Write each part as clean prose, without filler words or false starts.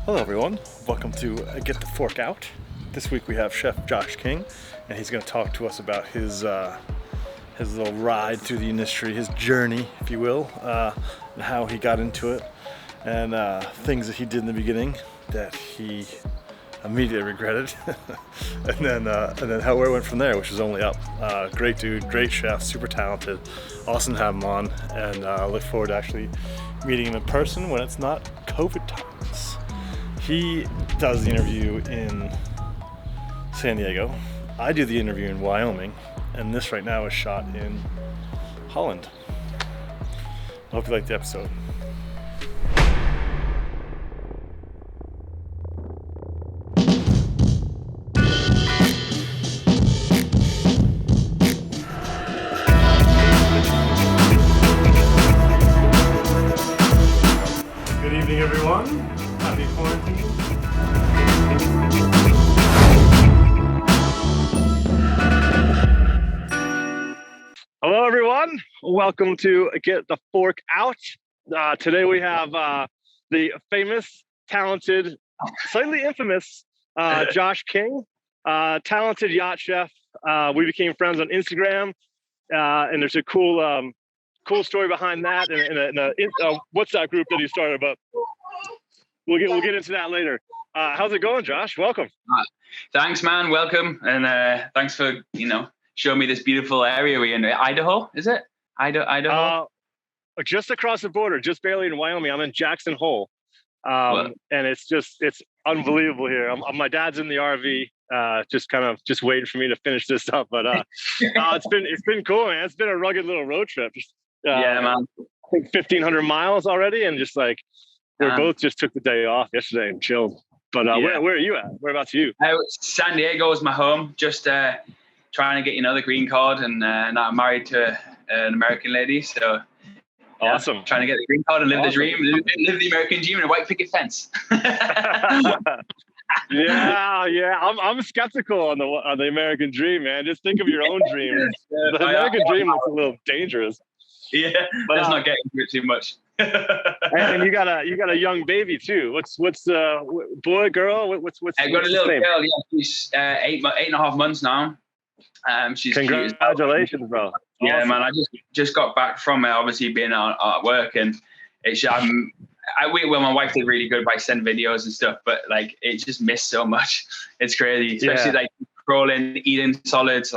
Hello everyone, welcome to Get the Fork Out. This week we have Chef Josh King, and he's going to talk to us about his little ride through the industry, his journey, if you will, and how he got into it, and things that he did in the beginning that he immediately regretted, and then where it went from there, which is only up. Great dude, great chef, super talented, awesome to have him on, and I look forward to actually meeting him in person when it's not COVID times. He does the interview in San Diego. I do the interview in Wyoming, and this right now is shot in Holland. I hope you like the episode. Good evening, everyone. Happy quarantine. Hello, everyone. Welcome to Get the Fork Out. Today we have the famous, talented, slightly infamous Josh King, talented yacht chef. We became friends on Instagram, and there's a cool story behind that, and a WhatsApp group that he started. But we'll get into that later. How's it going, Josh? Welcome. Thanks, man. Welcome, and thanks for showing me this beautiful area. We're in Idaho, is it? Idaho. Just across the border, just barely in Wyoming. I'm in Jackson Hole, and it's unbelievable here. My dad's in the RV, just waiting for me to finish this up. But it's been cool, man. It's been a rugged little road trip. Yeah, man. I think 1,500 miles already, and we both just took the day off yesterday and chilled. But where are you at? Whereabouts you? San Diego is my home. Just trying to get the green card, and now I'm married to an American lady. So awesome. Trying to get the green card and live the dream, live the American dream in a white picket fence. Yeah. I'm skeptical on the American dream, man. Just think of your own dream. The American dream looks a little dangerous. Yeah, but let's not get into it too much. And you got a young baby too. What's boy, girl? What's I got a little girl. Yeah, she's 8.5 months now. She's congratulations, bro. Yeah, awesome. Man. I just got back from obviously being at work, and it's my wife did really good by sending videos and stuff, but it just missed so much. It's crazy, especially crawling, eating solids,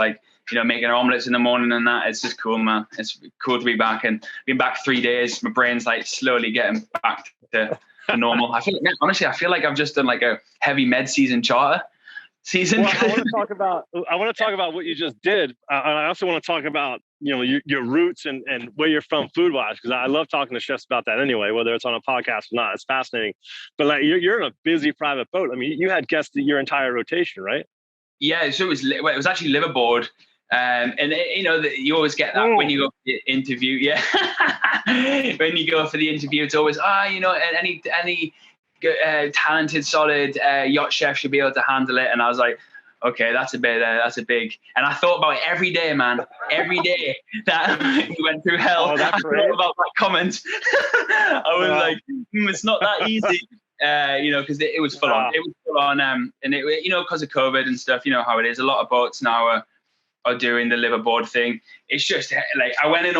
making omelets in the morning and that. It's just cool, man. It's cool to be back, and been back 3 days. My brain's slowly getting back to normal. I feel like I've just done a heavy med season charter season. Well, I want to talk about what you just did. And I also want to talk about your roots and where you're from food wise, because I love talking to chefs about that anyway, whether it's on a podcast or not. It's fascinating. But you're in a busy private boat. I mean, you had guests your entire rotation, right? Yeah, so it was actually Liverboard. And you always get that when you go for the interview. Yeah. When you go for the interview, it's always, any talented, solid yacht chef should be able to handle it. And I was like, okay, that's a big. And I thought about it every day, man. Every day that we went through hell. I thought about that comment. I was like, it's not that easy. Because it was full on. It was full on. And it, because of COVID and stuff, how it is. A lot of boats now are doing the liverboard thing. It's just I went in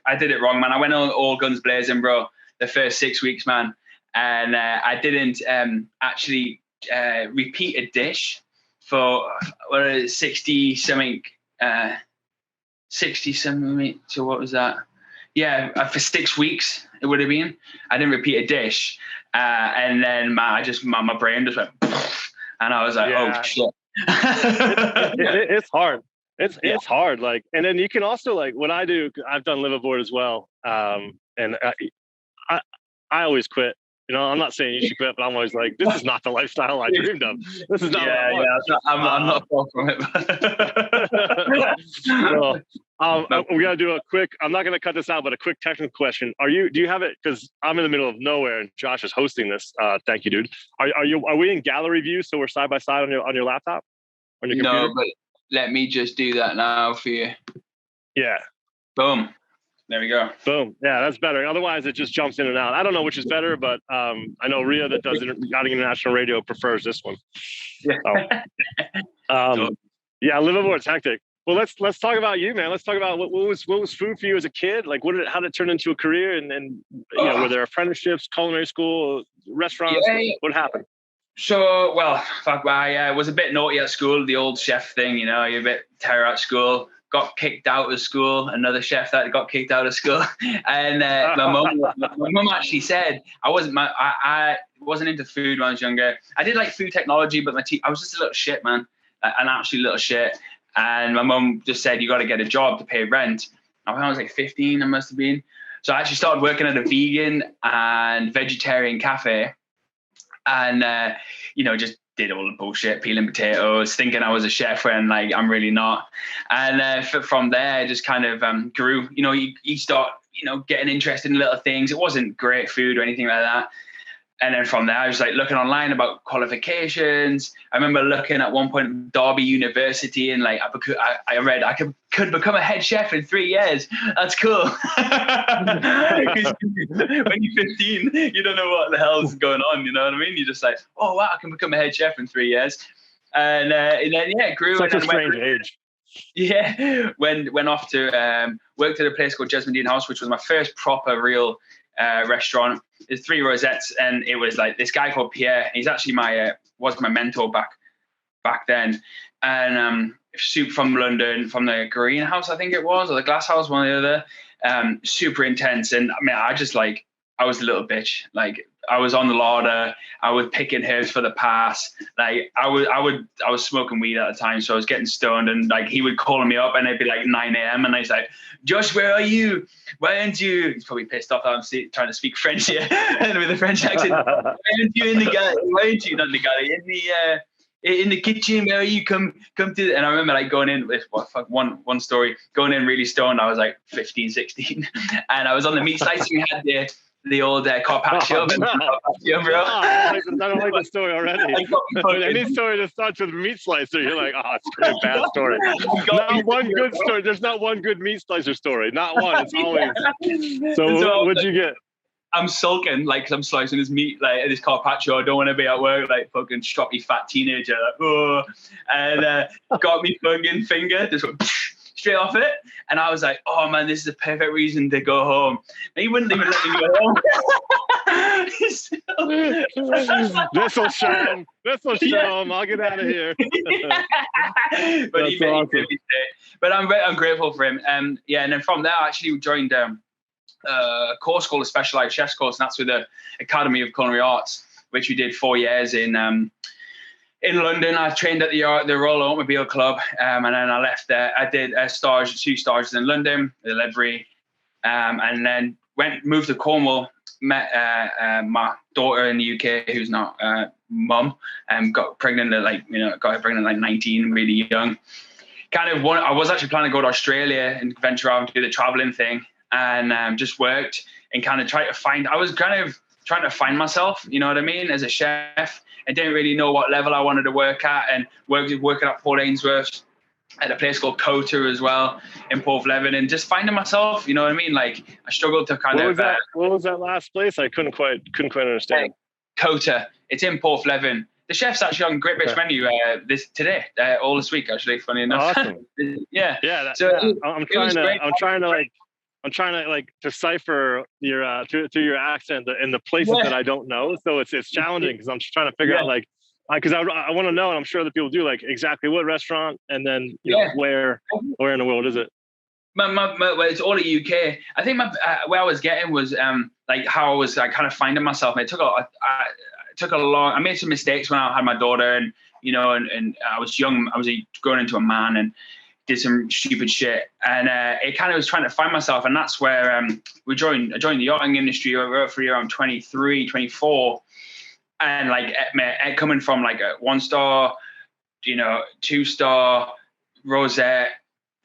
I did it wrong, man. I went on all guns blazing, bro, the first 6 weeks, man. And I didn't actually repeat a dish for 60 something. So what was that? Yeah, for 6 weeks it would have been. I didn't repeat a dish, and then my brain just went, and I was like, oh shit. It's hard. It's hard. And then you can also what I do. I've done liverboard as well, and I always quit. I'm not saying you should quit, but I'm always like, this is not the lifestyle I dreamed of. This is not. I'm not far from it. We got to do a quick. I'm not going to cut this out, but a quick technical question. Do you have it? Because I'm in the middle of nowhere, and Josh is hosting this. Thank you, dude. Are we in gallery view? So we're side by side on your laptop, on your computer? No, but let me just do that now for you. Yeah. Boom. There we go. Boom. Yeah, that's better. Otherwise, it just jumps in and out. I don't know which is better, but I know Ria that does Yachting International Radio prefers this one. Yeah. Yeah, Liverboard's hectic. Well, let's talk about you, man. Let's talk about what was food for you as a kid. Like, how did it turn into a career? And you know, were there apprenticeships, culinary school, restaurants? Yeah. What happened? So, well, I was a bit naughty at school, the old chef thing, you know, you're a bit terror at school. Got kicked out of school, another chef that got kicked out of school. And my mum actually said I wasn't into food when I was younger. I did like food technology, but I was just a little shit, man, an absolute little shit. And my mum just said, you got to get a job to pay rent. I was like 15, I must have been. So I actually started working at a vegan and vegetarian cafe. And, you know, just did all the bullshit, peeling potatoes, thinking I was a chef when like I'm really not. And from there, I just kind of grew. You know, you start, you know, getting interested in little things. It wasn't great food or anything like that. And then from there, I was like looking online about qualifications. I remember looking at one point at Derby University, and like I read I could become a head chef in 3 years. That's cool. When you're 15, you don't know what the hell's going on. You know what I mean? You're just like, oh wow, I can become a head chef in 3 years. And then yeah, it grew. Such a strange age. Yeah, went off to worked at a place called Jesmondine House, which was my first proper real restaurant. There's 3 rosettes, and it was like this guy called Pierre. He's actually was my mentor back then. And soup from London, from the Greenhouse, I think it was, or the Glass House, one or the other. Super intense. And I mean, I was a little bitch. Like, I was on the larder. I was picking herbs for the pass. Like, I was smoking weed at the time, so I was getting stoned. And like, he would call me up, and it'd be like 9 a.m. and he's like, "Josh, where are you? Why aren't you?" He's probably pissed off that I'm trying to speak French here with a French accent. "Why aren't you in the galley? Why aren't you not in the galley? In the kitchen? Where are you? Come to." And I remember like going in with one story, going in really stoned. I was like 15, 16, and I was on the meat slicer. We had the old carpaccio. Bro. I don't like the story already. Any story that starts with meat slicer, you're like, oh, it's a bad story. Not one good story. There's not one good meat slicer story. Not one. It's always. So what'd you get? I'm sulking, like, 'cause I'm slicing this meat, like, this carpaccio. I don't want to be at work, like, fucking stroppy fat teenager, like, oh. And got me fucking finger, just went straight off it. And I was like, oh man, this is the perfect reason to go home. And he wouldn't even let me go home. This'll show him. I'll get out of here. But he made me stay. But I'm grateful for him. Yeah, and then from there, I actually joined a course called a Specialized Chefs course, and that's with the Academy of Culinary Arts, which we did 4 years in London. I trained at the Royal Automobile Club, and then I left there. I did 2 stages in London, the LEDUBRY, and then moved to Cornwall. Met my daughter in the UK, who's not mum, got pregnant at got her pregnant at like 19, really young. I was actually planning to go to Australia and venture out and do the traveling thing, and just worked and kind of tried to find. I was kind of trying to find myself, you know what I mean, as a chef. I didn't really know what level I wanted to work at, and working at Port Ainsworth at a place called Cota as well in Porthleven, and just finding myself, you know what I mean? Like, I struggled to kind of... What was that last place? I couldn't quite understand. Cota. It's in Porthleven. The chef's actually on Great British Menu today, all this week, actually, funny enough. Awesome. Yeah. I'm trying to decipher your through your accent and the places that I don't know. So it's challenging because I'm just trying to figure out because I want to know, and I'm sure that people do, like, exactly what restaurant, and then you know where in the world is it? Well, it's all the UK. I think where I was getting was like how I was kind of finding myself. And it took a long. I made some mistakes when I had my daughter, and you know, and I was young. I was growing into a man, and did some stupid shit, and it kind of was trying to find myself. And that's where I joined the yachting industry over for around 23, 24. And like coming from like a 1-star, 2-star, rosette,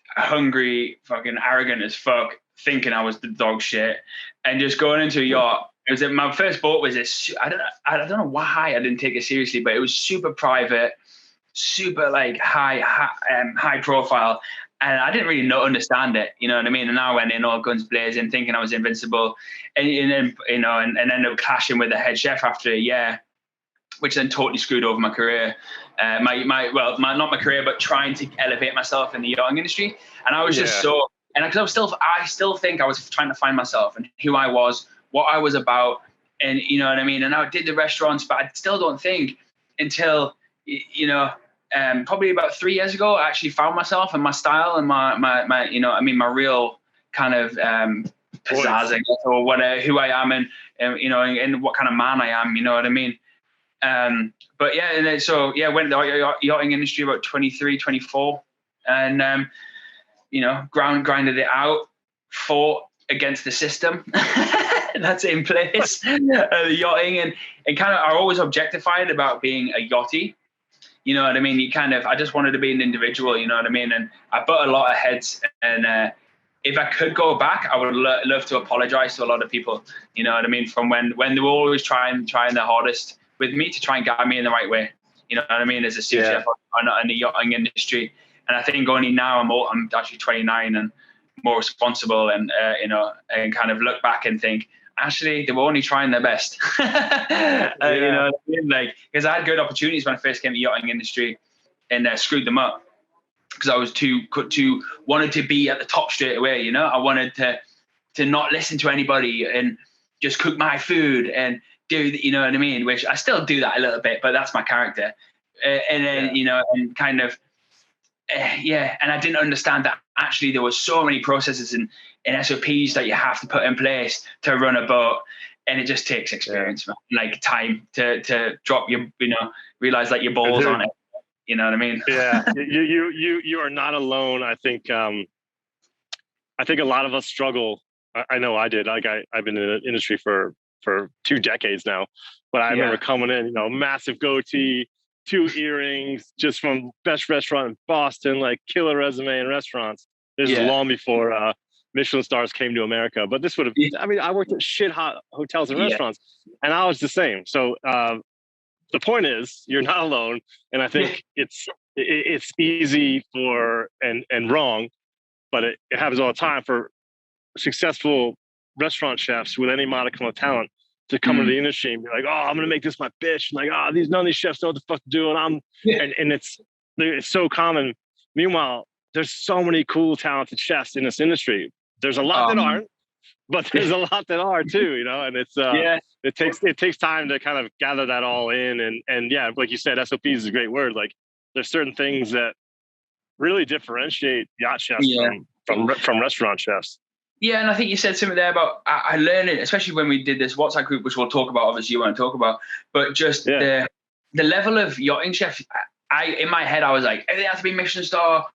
hungry, fucking arrogant as fuck, thinking I was the dog shit, and just going into a yacht. It was my first boat was this. I don't know why I didn't take it seriously, but it was super private, super like high profile, And I didn't really understand it, you know what I mean? And I went in all guns blazing, thinking I was invincible, and then, you know, and ended up clashing with the head chef after a year, which then totally screwed over my career. Not my career, but trying to elevate myself in the yachting industry. And I was just so, and because I still think I was trying to find myself and who I was, what I was about, and you know what I mean? And I did the restaurants, but I still don't think until, you know, probably about 3 years ago, I actually found myself and my style and my you know, I mean, my real kind of pizzazz, I guess, or whatever, who I am, and you know, and what kind of man I am, you know what I mean? But yeah, and then, so yeah, went to the yachting industry about 23, 24, and you know, grinded it out, fought against the system that's in place, the yachting, and kind of are always objectified about being a yachty. You know what I mean? I just wanted to be an individual, you know what I mean? And I butt a lot of heads, and if I could go back, I would love to apologize to a lot of people, you know what I mean? From when they were always trying their hardest with me to try and guide me in the right way, you know what I mean? As a sous chef in the yachting industry. And I think only now I'm actually 29 and more responsible, and you know, and kind of look back and think, actually, they were only trying their best. You know what I mean? Like, because I had good opportunities when I first came to the yachting industry, and screwed them up because I was wanted to be at the top straight away. You know, I wanted to not listen to anybody and just cook my food and do, you know what I mean? Which I still do that a little bit, but that's my character. And then you know, and kind of and I didn't understand that actually there were so many processes and SOPs that you have to put in place to run a boat, and it just takes experience, man. Like time to drop your, you know, realize that your balls on it. You know what I mean? Yeah, you are not alone. I think a lot of us struggle. I know I did. Like I've been in the industry for 2 decades now, but I remember coming in, you know, massive goatee, 2 earrings, just from best restaurant in Boston, like killer resume in restaurants. This is long before Michelin stars came to America. But this would have, I mean, I worked at shit hot hotels and restaurants, and I was the same. So the point is, you're not alone. And I think it's easy for and wrong, but it happens all the time for successful restaurant chefs with any modicum of talent to come into the industry and be like, oh, I'm going to make this my bitch. And like, oh, none of these chefs know what the fuck to do. And and it's so common. Meanwhile, there's so many cool, talented chefs in this industry. There's a lot that aren't, but there's a lot that are too, you know, and it's, it takes time to kind of gather that all in. And yeah, like you said, SOPs is a great word. Like there's certain things that really differentiate yacht chefs from restaurant chefs. Yeah, and I think you said something there about I learned it, especially when we did this WhatsApp group, which we'll talk about. Obviously, you want to talk about, but just the level of yachting chef. In my head, I was like, everything has to be Michelin star.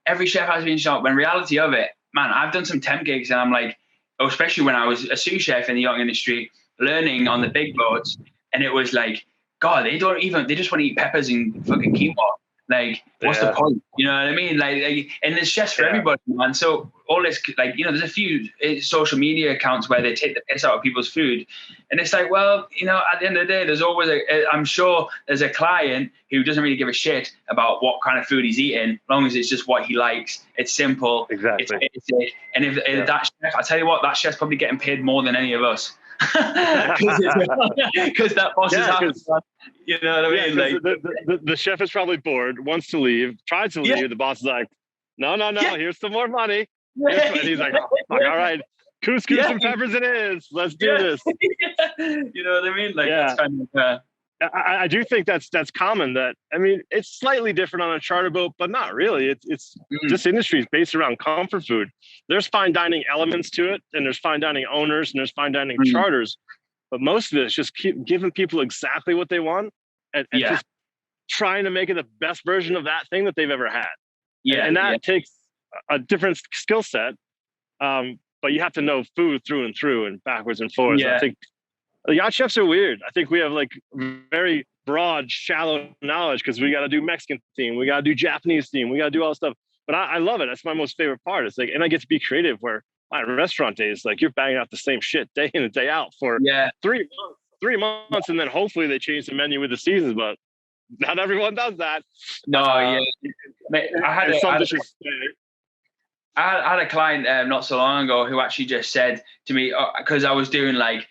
Every chef has to be Michelin star. When reality of it, man, I've done some temp gigs, and I'm like, especially when I was a sous chef in the yachting industry, learning on the big boats, and it was like, God, they just want to eat peppers and fucking quinoa. Like, what's the point? You know what I mean? Like and there's chefs for everybody, man. So all this, like, you know, there's a few social media accounts where they take the piss out of people's food. And it's like, well, you know, at the end of the day, there's always I'm sure there's a client who doesn't really give a shit about what kind of food he's eating, as long as it's just what he likes. It's simple. Exactly. It's basic. And if that chef, I tell you what, that chef's probably getting paid more than any of us. Because that boss is happy. You know what I mean? Like the chef is probably bored, wants to leave, tries to leave. The boss is like, no, here's some more money. And he's like, oh, all right, couscous and peppers it is. Let's do this. You know what I mean? Like that's kind of. I do think that's common. That, I mean, it's slightly different on a charter boat, but not really. It's this industry is based around comfort food. There's fine dining elements to it, and there's fine dining owners, and there's fine dining charters. But most of it is just keep giving people exactly what they want, and just trying to make it the best version of that thing that they've ever had. And that takes a different skill set. But you have to know food through and through and backwards and forwards. I think the yacht chefs are weird. I think we have like very broad, shallow knowledge because we got to do Mexican theme, we got to do Japanese theme, we got to do all this stuff. But I love it. That's my most favorite part. It's like, and I get to be creative where my restaurant days, like you're banging out the same shit day in and day out for 3 months. And then hopefully they change the menu with the seasons, but not everyone does that. No, I had I had a client not so long ago who actually just said to me, because I was doing like,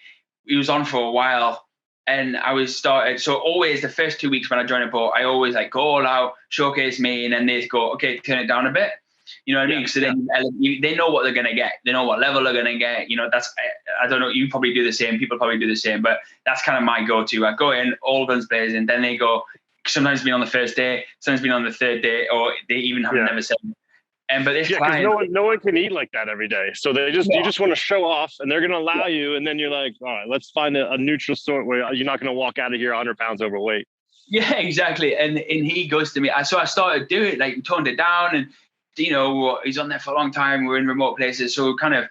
he was on for a while, and I was started. So always the first 2 weeks when I join a boat, I always like go all out, showcase me, and then they go, okay, turn it down a bit. You know what I mean? So then they know what they're gonna get. They know what level they're gonna get. You know, that's I don't know. You probably do the same. People probably do the same. But that's kind of my go-to. I go in all guns blazing. Then they go. Sometimes been on the first day. Sometimes been on the third day, or they even have never said. And but this client, no one can eat like that every day. So you just want to show off, and they're going to allow you. And then you're like, all right, let's find a neutral sort where you're not going to walk out of here 100 pounds overweight. Yeah, exactly. And he goes to me. So I started doing it, like toned it down, and you know, he's on there for a long time. We're in remote places, so kind of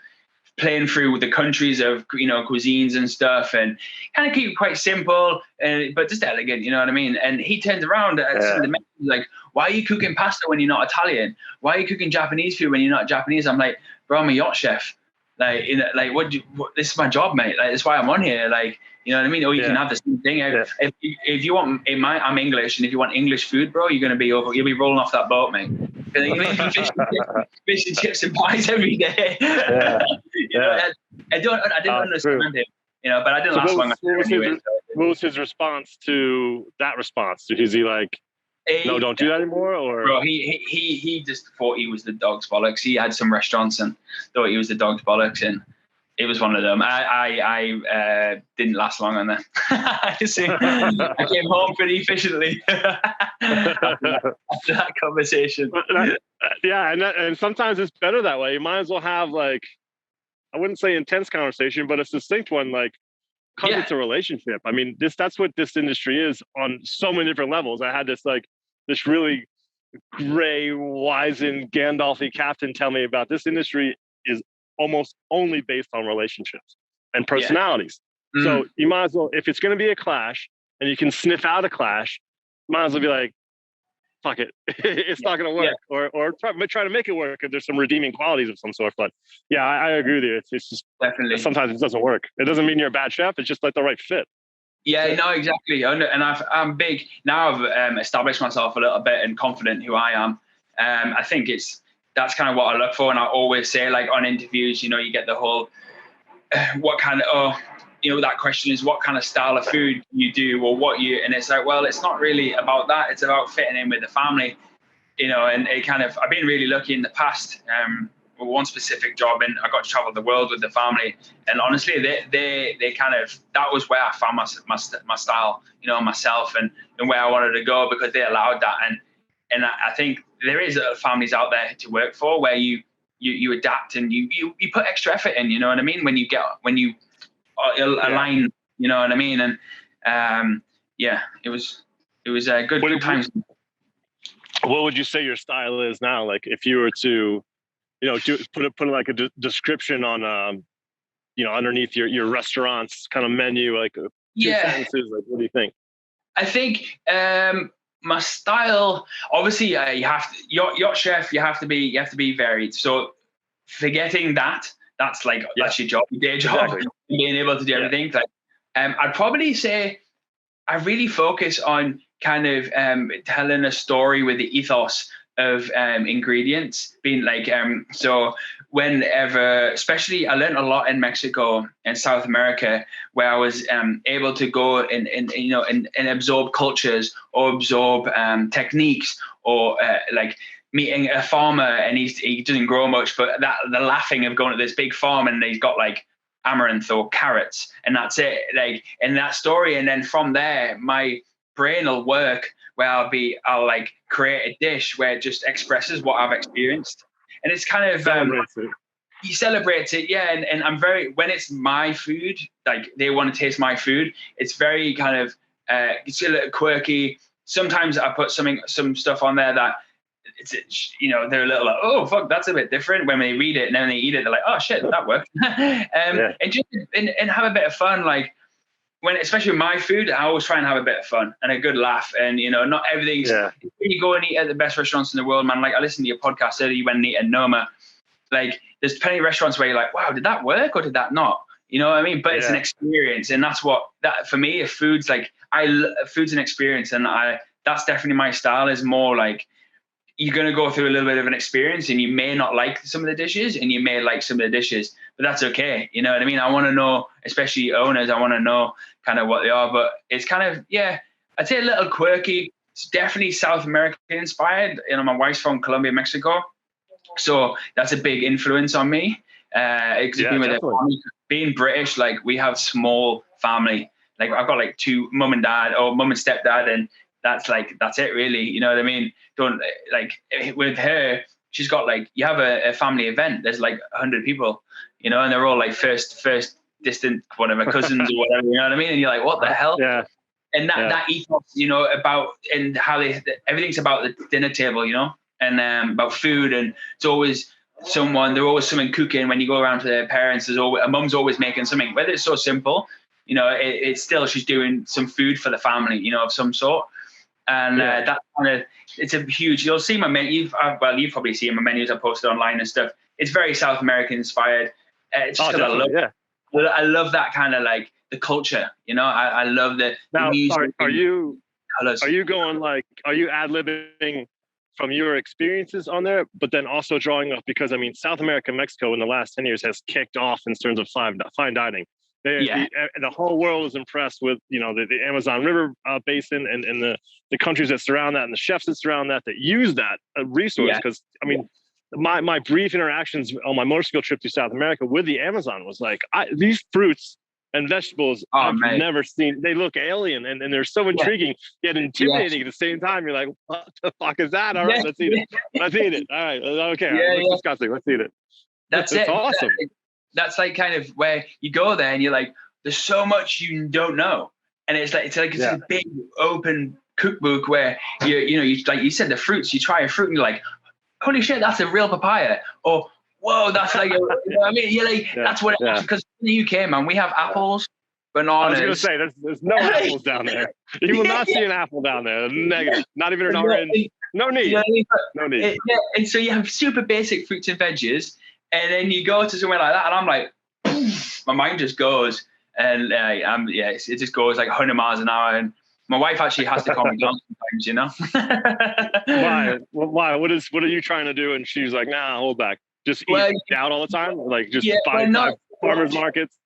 playing through the countries of, you know, cuisines and stuff, and kind of keep it quite simple, but just elegant, you know what I mean? And he turns around at some of the menus, like, why are you cooking pasta when you're not Italian? Why are you cooking Japanese food when you're not Japanese? I'm like, bro, I'm a yacht chef. Like, you know, like this is my job, mate. Like, that's why I'm on here. Like, you know what I mean? Or you can have the same thing. If you want, I'm English, and if you want English food, bro, you'll be rolling off that boat, mate. Fish and chips and pies every day. You know, I didn't understand him, you know, but I didn't last long. What was his response to that response? Is he like, no, don't do that anymore? Or bro, he just thought he was the dog's bollocks. He had some restaurants and thought he was the dog's bollocks, and it was one of them. I didn't last long on that. I came home pretty efficiently after that conversation. And sometimes it's better that way. You might as well have, like, I wouldn't say intense conversation, but a succinct one, like, because it's a relationship. I mean, that's what this industry is on so many different levels. I had this really gray, wizened, Gandalfy captain tell me about this industry is almost only based on relationships and personalities. So you might as well, if it's going to be a clash and you can sniff out a clash, might as well be like, fuck it, it's not going to work, or try to make it work if there's some redeeming qualities of some sort. But yeah, I agree with you. It's just definitely sometimes it doesn't work. It doesn't mean you're a bad chef. It's just like the right fit. Yeah, no, exactly. And I'm big now. I've established myself a little bit and confident who I am. I think that's kind of what I look for, and I always say, like, on interviews, you know, you get the whole what kind of you know, that question is what kind of style of food you do, or and it's like, well, it's not really about that. It's about fitting in with the family, you know. And I've been really lucky in the past. One specific job, and I got to travel the world with the family, and honestly, they kind of, that was where I found my style, you know, myself, and where I wanted to go, because they allowed that. And I think there is families out there to work for where you adapt, and you put extra effort in, you know what I mean, when you align, you know what I mean. And it was good times. What would you say your style is now? Like, if you were to, you know, put like a description on, you know, underneath your restaurant's kind of menu, like 2 sentences, like, what do you think? I think my style, obviously, you have to, yacht chef, you have to be varied. So forgetting that's like, that's your job, your day job, being able to do everything. Like, I'd probably say I really focus on kind of telling a story with the ethos of ingredients, being like, so whenever, especially I learned a lot in Mexico and South America, where I was able to go and absorb cultures, or absorb techniques, or like meeting a farmer, and he doesn't grow much, but the laughing of going to this big farm, and he's got like amaranth or carrots, and that's it, like, in that story. And then from there, my brain will work where I'll like create a dish where it just expresses what I've experienced. And it's kind of you celebrate it, and I'm very, when it's my food, like they want to taste my food, it's very kind of it's a little quirky. Sometimes I put some stuff on there that it's, you know, they're a little like, oh fuck, that's a bit different. When they read it and then they eat it, they're like, oh shit, that worked. And just and have a bit of fun. Like, especially with my food, I always try and have a bit of fun and a good laugh. And, you know, not everything's, you go and eat at the best restaurants in the world, man. Like, I listened to your podcast earlier, you went and eat at Noma. Like, there's plenty of restaurants where you're like, wow, did that work or did that not? You know what I mean? But it's an experience. And that's that for me, if food's like, food's an experience. And that's definitely my style, is more like, you're going to go through a little bit of an experience, and you may not like some of the dishes, and you may like some of the dishes, but that's okay. You know what I mean? I want to know, especially owners, I want to know kind of what they are, but it's kind of, I'd say a little quirky. It's definitely South American inspired. You know, my wife's from Colombia, Mexico, so that's a big influence on me. Being British, like, we have small family. Like, I've got like two mum and stepdad, and that's it really. You know what I mean? Don't, like, with her, she's got, like, you have a family event, there's like 100 people, you know, and they're all like first distant, whatever, cousins or whatever, you know what I mean? And you're like, what the hell? Yeah. And that ethos, you know, and how everything's about the dinner table, you know, and about food, and it's always there's always someone cooking. When you go around to their parents, there's always a mum's always making something, whether it's so simple, you know, it's still, she's doing some food for the family, you know, of some sort. And that kind of, it's a huge, you'll see my menu. You've probably seen my menus I posted online and stuff. It's very South American inspired. It's just I love that kind of, like, the culture, you know. I love the music. Are you going, like, are you ad-libbing from your experiences on there, but then also drawing off, because I mean, South America, Mexico in the last 10 years has kicked off in terms of fine dining. The whole world is impressed with, you know, the Amazon River basin and the countries that surround that, and the chefs that surround that use that resource. Because I mean, my brief interactions on my motorcycle trip to South America with the Amazon was like, these fruits and vegetables I've never seen. They look alien, and they're so intriguing yet intimidating at the same time. You're like, what the fuck is that? All right, let's eat it. Let's eat it. All right, okay, let's discuss it. Let's eat it. That's awesome. That's like kind of where you go there, and you're like, there's so much you don't know, and it's like a big open cookbook where you like you said, the fruits. You try a fruit and you're like, holy shit, that's a real papaya, or whoa, that's like, you know what I mean? You're like, that's what it is. Because in the UK, man, we have apples, bananas. I was going to say, there's no apples down there. You will not see an apple down there. Negative. Not even an orange. No need. No need. And so you have super basic fruits and veggies, and then you go to somewhere like that, and I'm like, my mind just goes, and it just goes like 100 miles an hour. And my wife actually has to calm me down sometimes, you know. Why? What are you trying to do? And she's like, nah, hold back. Just eat out all the time, like just buy farmers markets.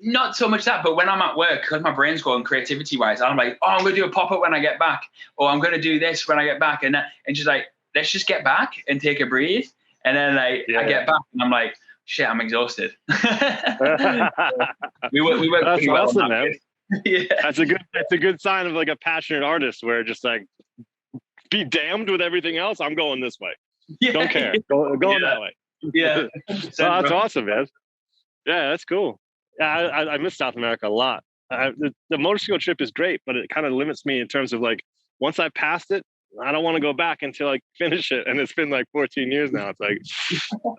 Not so much that, but when I'm at work, because my brain's going creativity-wise, I'm like, I'm going to do a pop-up when I get back, or I'm going to do this when I get back, and she's like, let's just get back and take a breathe, and then I get back, and I'm like, shit, I'm exhausted. we work. That's awesome, man. That's a good sign of like a passionate artist, where just like, be damned with everything else. I'm going this way. Don't care. Go that way. That's awesome, man. Yeah, that's cool. Yeah, I miss South America a lot. The motorcycle trip is great, but it kind of limits me in terms of, like, once I passed it, I don't want to go back until I finish it. And it's been like 14 years now. It's like,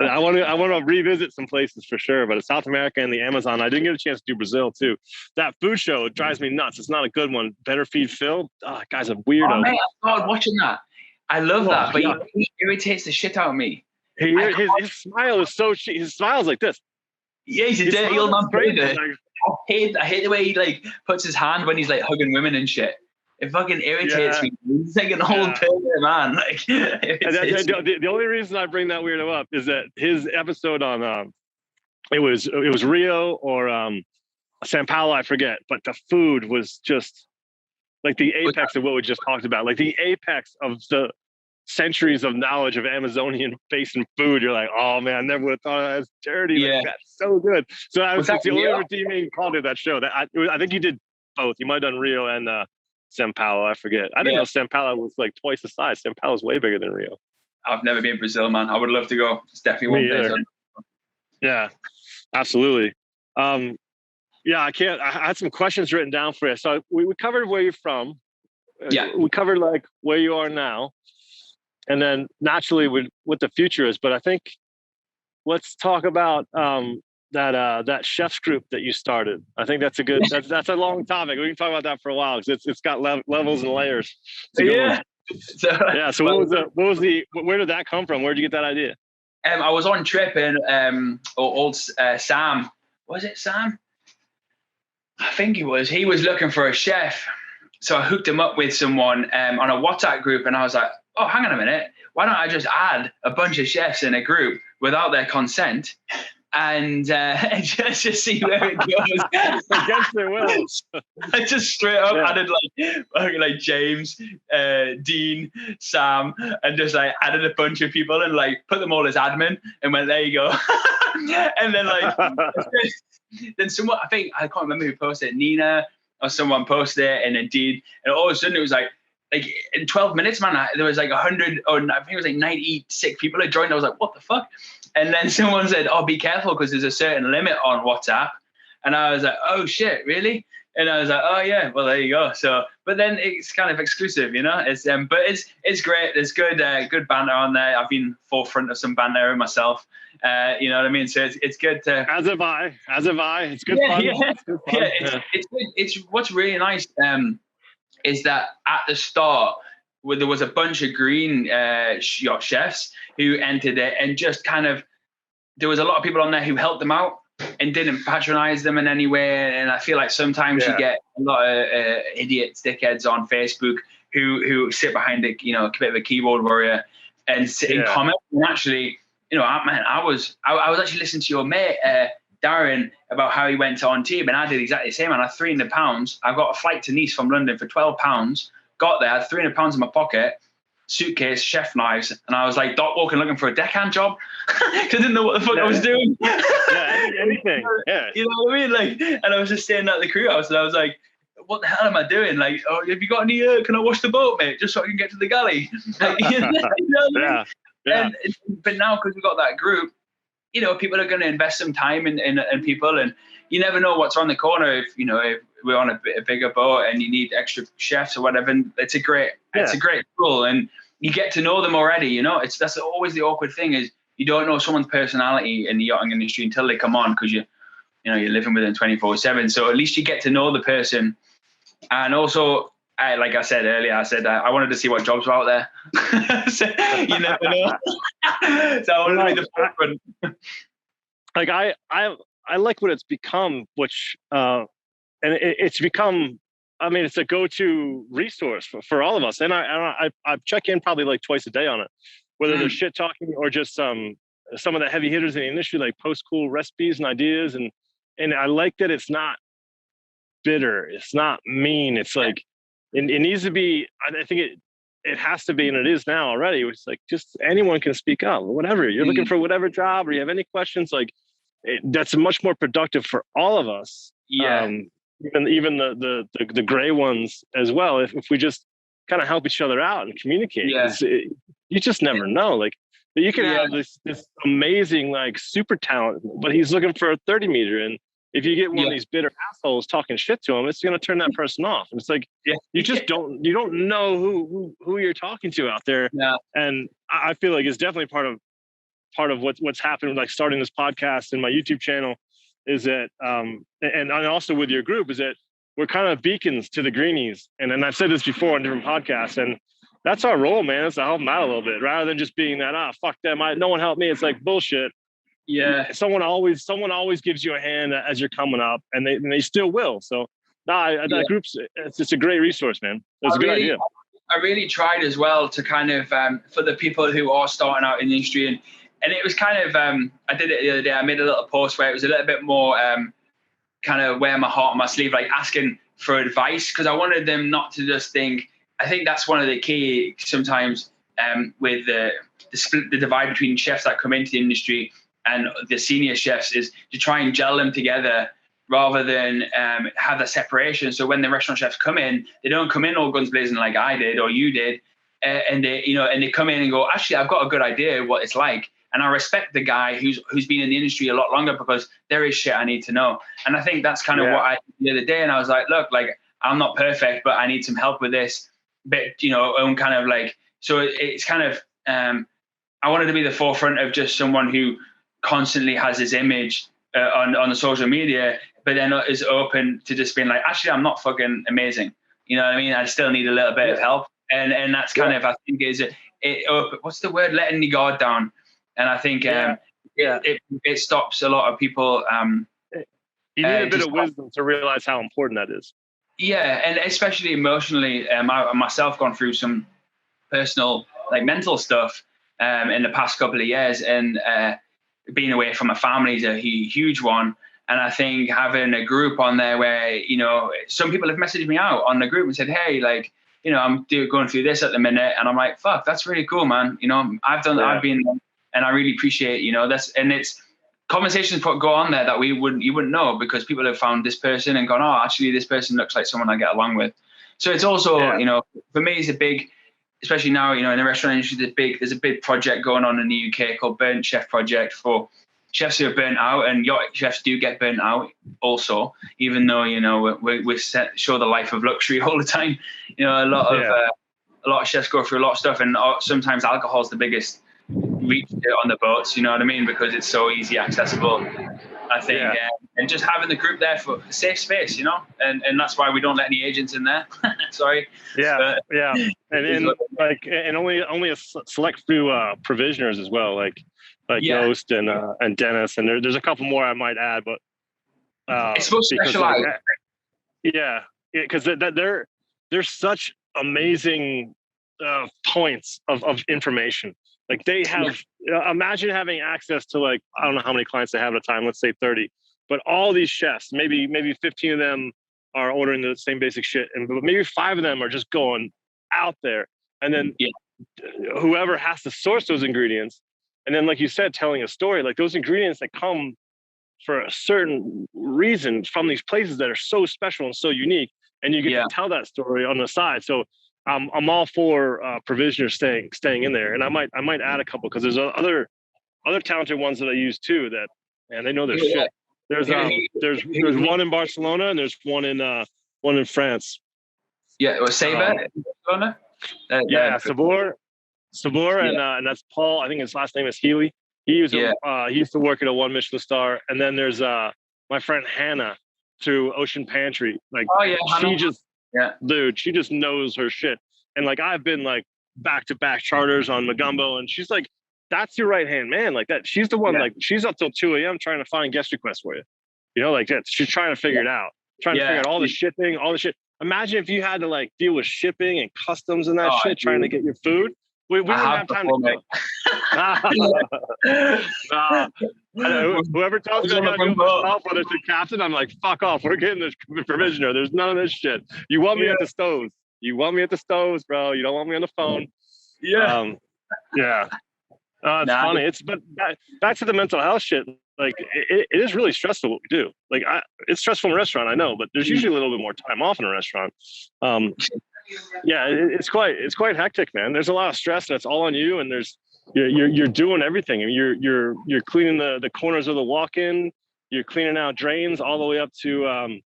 I want to revisit some places for sure. But South America and the Amazon, I didn't get a chance to do Brazil too. That food show, it drives me nuts. It's not a good one. Better Feed Phil. Oh, guy's a weirdo. Oh, man, I started watching that. I love that, but he irritates the shit out of me. His smile is so cheap. His smile's like this. Yeah, he's a dirty old man. I hate the way he, like, puts his hand when he's, like, hugging women and shit. It fucking irritates me. He's like an old pervert, man. Like, the only reason I bring that weirdo up is that his episode on it was Rio or Sao Paulo, I forget, but the food was just like the apex of what we just talked about, like the apex of the centuries of knowledge of Amazonian basin food. You're like, oh man, I never would have thought that was dirty. Like, that's so good. So it's the only redeeming quality of that show. That I think you did both. You might have done Rio and Sao Paulo. I forget. I didn't know Sao Paulo was like twice the size. Sao Paulo is way bigger than Rio. I've never been to Brazil, man. I would love to go. It's definitely one place. Yeah, absolutely. I had some questions written down for you. So we covered where you're from. Yeah. We covered like where you are now. And then naturally what the future is. But I think let's talk about that chefs group that you started. I think that's a good, that's a long topic. We can talk about that for a while because it's got levels and layers. Yeah. So where did that come from? Where did you get that idea? I was on trip and old Sam, was it Sam? I think he was looking for a chef. So I hooked him up with someone on a WhatsApp group, and I was like, oh, hang on a minute. why don't I just add a bunch of chefs in a group without their consent and just see where it goes. Against their will. I just straight up added like James, Dean, Sam, and just like added a bunch of people and like put them all as admin and went, there you go. And then like then someone, I can't remember who posted it, Nina or someone posted it, and Indeed, and all of a sudden it was like in 12 minutes, man, there was like 100, or I think it was like 96 people had joined. I was like, what the fuck? And then someone said, oh, be careful because there's a certain limit on WhatsApp. And I was like, oh shit, really? And I was like, oh yeah, well there you go. So, but then it's kind of exclusive, you know. It's but it's great. There's good banter on there. I've been forefront of some banter myself. You know what I mean? So it's good to. As have I. It's good fun. It's good fun. It's what's really nice. Is that at the start where there was a bunch of green yacht chefs who entered it, and just kind of there was a lot of people on there who helped them out and didn't patronize them in any way. And I feel like sometimes you get a lot of idiots, dickheads on Facebook who sit behind a bit of a keyboard warrior and sit in comments. And actually, I was actually listening to your mate Darren about how he went on team, and I did exactly the same. And I had £300. I got a flight to Nice from London for £12. Got there, I had £300 in my pocket, suitcase, chef knives, and I was like Doc walking looking for a deckhand job because I didn't know what the fuck I was doing. Anything. Yeah. You know what I mean? Like, and I was just staying at the crew house, and I was like, what the hell am I doing? Like, oh, have you got any? Can I wash the boat, mate? Just so I can get to the galley. Like, you know what I mean? Yeah. But now, because we've got that group, people are going to invest some time in people, and you never know what's on the corner. If we're on a bigger boat and you need extra chefs or whatever, and it's a great tool, and you get to know them already. That's always the awkward thing, is you don't know someone's personality in the yachting industry until they come on, because you're living with them 24/7. So at least you get to know the person, and also. Like I said earlier, I wanted to see what jobs were out there. So, you never know. So I wanted to be the forefront. Like I like what it's become, which and it's become. I mean, it's a go-to resource for all of us. And I check in probably like twice a day on it, whether they're shit talking or just some of the heavy hitters in the industry, like post cool recipes and ideas. And I like that it's not bitter, it's not mean. It's like. It needs to be. I think it has to be, and it is now already. It's like just anyone can speak up. Whatever you're looking for, whatever job, or you have any questions, like that's much more productive for all of us. Yeah. Even the gray ones as well. If we just kind of help each other out and communicate, you just never know. Like you can have this amazing like super talent, but he's looking for a 30 meter, and if you get one of these bitter assholes talking shit to him, it's going to turn that person off. And it's like, you just don't know who you're talking to out there. Yeah. And I feel like it's definitely part of what's happened, like starting this podcast and my YouTube channel, is that, and also with your group, is that we're kind of beacons to the greenies. And I've said this before on different podcasts, and that's our role, man. It's to help them out a little bit, rather than just being that, fuck them, no one helped me. It's like bullshit. Yeah, someone always gives you a hand as you're coming up, and they still will. So that group's it's a great resource, man. It's a good idea. I really tried as well to kind of for the people who are starting out in the industry, and it was kind of I did it the other day. I made a little post where it was a little bit more kind of wear my heart on my sleeve, like asking for advice, because I wanted them not to just think. I think that's one of the key sometimes with the split, the divide between chefs that come into the industry and the senior chefs, is to try and gel them together rather than have that separation. So when the restaurant chefs come in, they don't come in all guns blazing like I did or you did, and they come in and go, actually, I've got a good idea of what it's like, and I respect the guy who's been in the industry a lot longer, because there is shit I need to know. And I think that's kind of what I did the other day. And I was like, look, like I'm not perfect, but I need some help with this bit, own kind of like. So it's kind of I wanted to be the forefront of just someone who constantly has his image on the social media, but then is open to just being like, actually, I'm not fucking amazing. You know what I mean? I still need a little bit of help. And that's kind of, I think, what's the word? Letting the guard down. And I think it stops a lot of people. You need a bit of wisdom to realize how important that is. Yeah, and especially emotionally, I myself gone through some personal, like mental stuff. in the past couple of years, and being away from my family is a huge one. And I think having a group on there where, you know, some people have messaged me out on the group and said, hey, like, you know, I'm going through this at the minute. And I'm like, fuck, that's really cool, man. You know, I've been, and I really appreciate, you know, it's conversations go on there that you wouldn't know, because people have found this person and gone, oh, actually this person looks like someone I get along with. So it's also, you know, for me, it's a big, especially now, you know, in the restaurant industry, there's a big project going on in the UK called Burnt Chef Project for chefs who are burnt out, and yacht chefs do get burnt out also, even though, you know, we show the life of luxury all the time. You know, a lot of chefs go through a lot of stuff, and sometimes alcohol is the biggest reach on the boats, you know what I mean, because it's so easy accessible, I think. And just having the group there for a safe space, you know, and that's why we don't let any agents in there. Sorry. And only a select few provisioners as well, like Ghost and Dennis, and there's a couple more I might add, but it's supposed to specialize. Because they're such amazing points of information. Like they have, imagine having access to, like, I don't know how many clients they have at a time, let's say 30, but all these chefs, maybe 15 of them are ordering the same basic shit, and maybe 5 of them are just going out there, and then whoever has to source those ingredients, and then, like you said, telling a story, like those ingredients that come for a certain reason from these places that are so special and so unique, and you get to tell that story on the side. So I'm all for provisioners staying in there, and I might add a couple, because there's other talented ones that I use too, that, and they know their shit. There's one in Barcelona, and there's one in France. Yeah, or Saber. Sabor, and that's Paul. I think his last name is Healy. He used to work at a 1 Michelin star, and then there's my friend Hannah through Ocean Pantry. Like, she just knows her shit. And like, I've been like back-to-back charters on Magumbo, and she's like, that's your right hand man, like that. She's the one, like, she's up till 2 a.m. trying to find guest requests for you. You know, like that. She's trying to figure it out, trying to figure out all the shipping, all the shit. Imagine if you had to like deal with shipping and customs and that shit, trying to get your food. We wouldn't have time to whoever tells me I gotta do it myself, whether it's the captain, I'm like, fuck off. We're getting this provisioner. There's none of this shit. You want me at the stoves. You want me at the stoves, bro. You don't want me on the phone. It's funny. But back to the mental health shit. Like, it is really stressful what we do. Like, it's stressful in a restaurant, I know, but there's usually a little bit more time off in a restaurant. It's quite hectic, man. There's a lot of stress, and it's all on you. And you're doing everything. I mean, you're cleaning the corners of the walk-in. You're cleaning out drains all the way up to and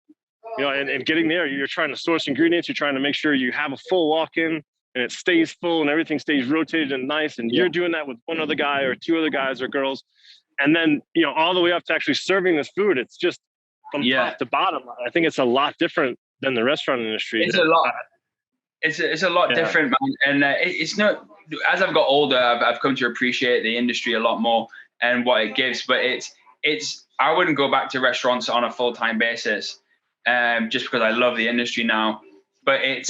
getting there. You're trying to source ingredients. You're trying to make sure you have a full walk-in and it stays full and everything stays rotated and nice. And you're doing that with one other guy or 2 other guys or girls. And then, all the way up to actually serving this food. It's just from top to bottom. I think it's a lot different than the restaurant industry. It's a lot. It's a lot different, man. And it's not, as I've got older, I've come to appreciate the industry a lot more and what it gives. But it's I wouldn't go back to restaurants on a full-time basis, just because I love the industry now. But it's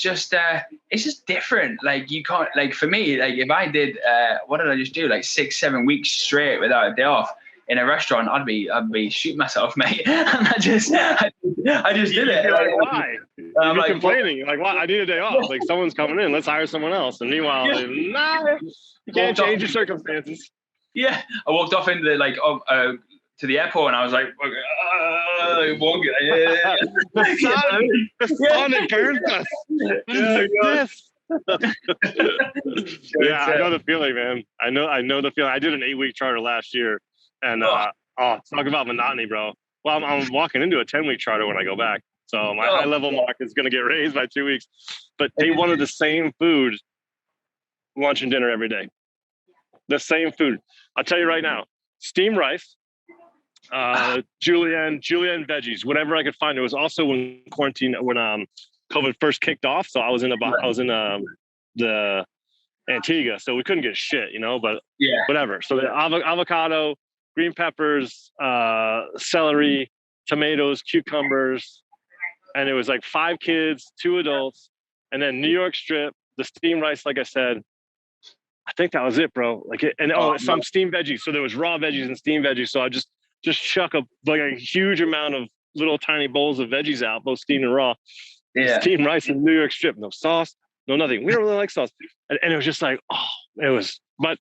just different. Like, you can't, like, for me, like, if I did what did I just do, like 6-7 weeks straight without a day off in a restaurant, I'd be shooting myself, mate. And I just did it. Like, why? I'm like, complaining. You're like, why? I need a day off. Like, someone's coming in. Let's hire someone else. And meanwhile, you can't change your circumstances. Yeah, I walked off into to the airport, and I was like, the sun it burns us. I know the feeling, man. I know the feeling. I did an 8-week charter last year, and talk about monotony, bro. Well, I'm walking into a 10-week charter when I go back, so my high level mark is going to get raised by 2 weeks. But they wanted the same food, lunch and dinner every day. The same food. I'll tell you right now: steamed rice, julienne veggies, whatever I could find. It was also when COVID first kicked off, so I was in the Antigua, so we couldn't get shit, but whatever. So the avocado, green peppers, celery, tomatoes, cucumbers, and it was like 5 kids, 2 adults, and then New York strip, the steamed rice, like I said, I think that was it, bro. Like, some steamed veggies. So there was raw veggies and steamed veggies. So I just chuck a huge amount of little tiny bowls of veggies out, both steamed and raw. Yeah. Steamed rice and New York strip, no sauce, no nothing. We don't really like sauce. And it was just like, but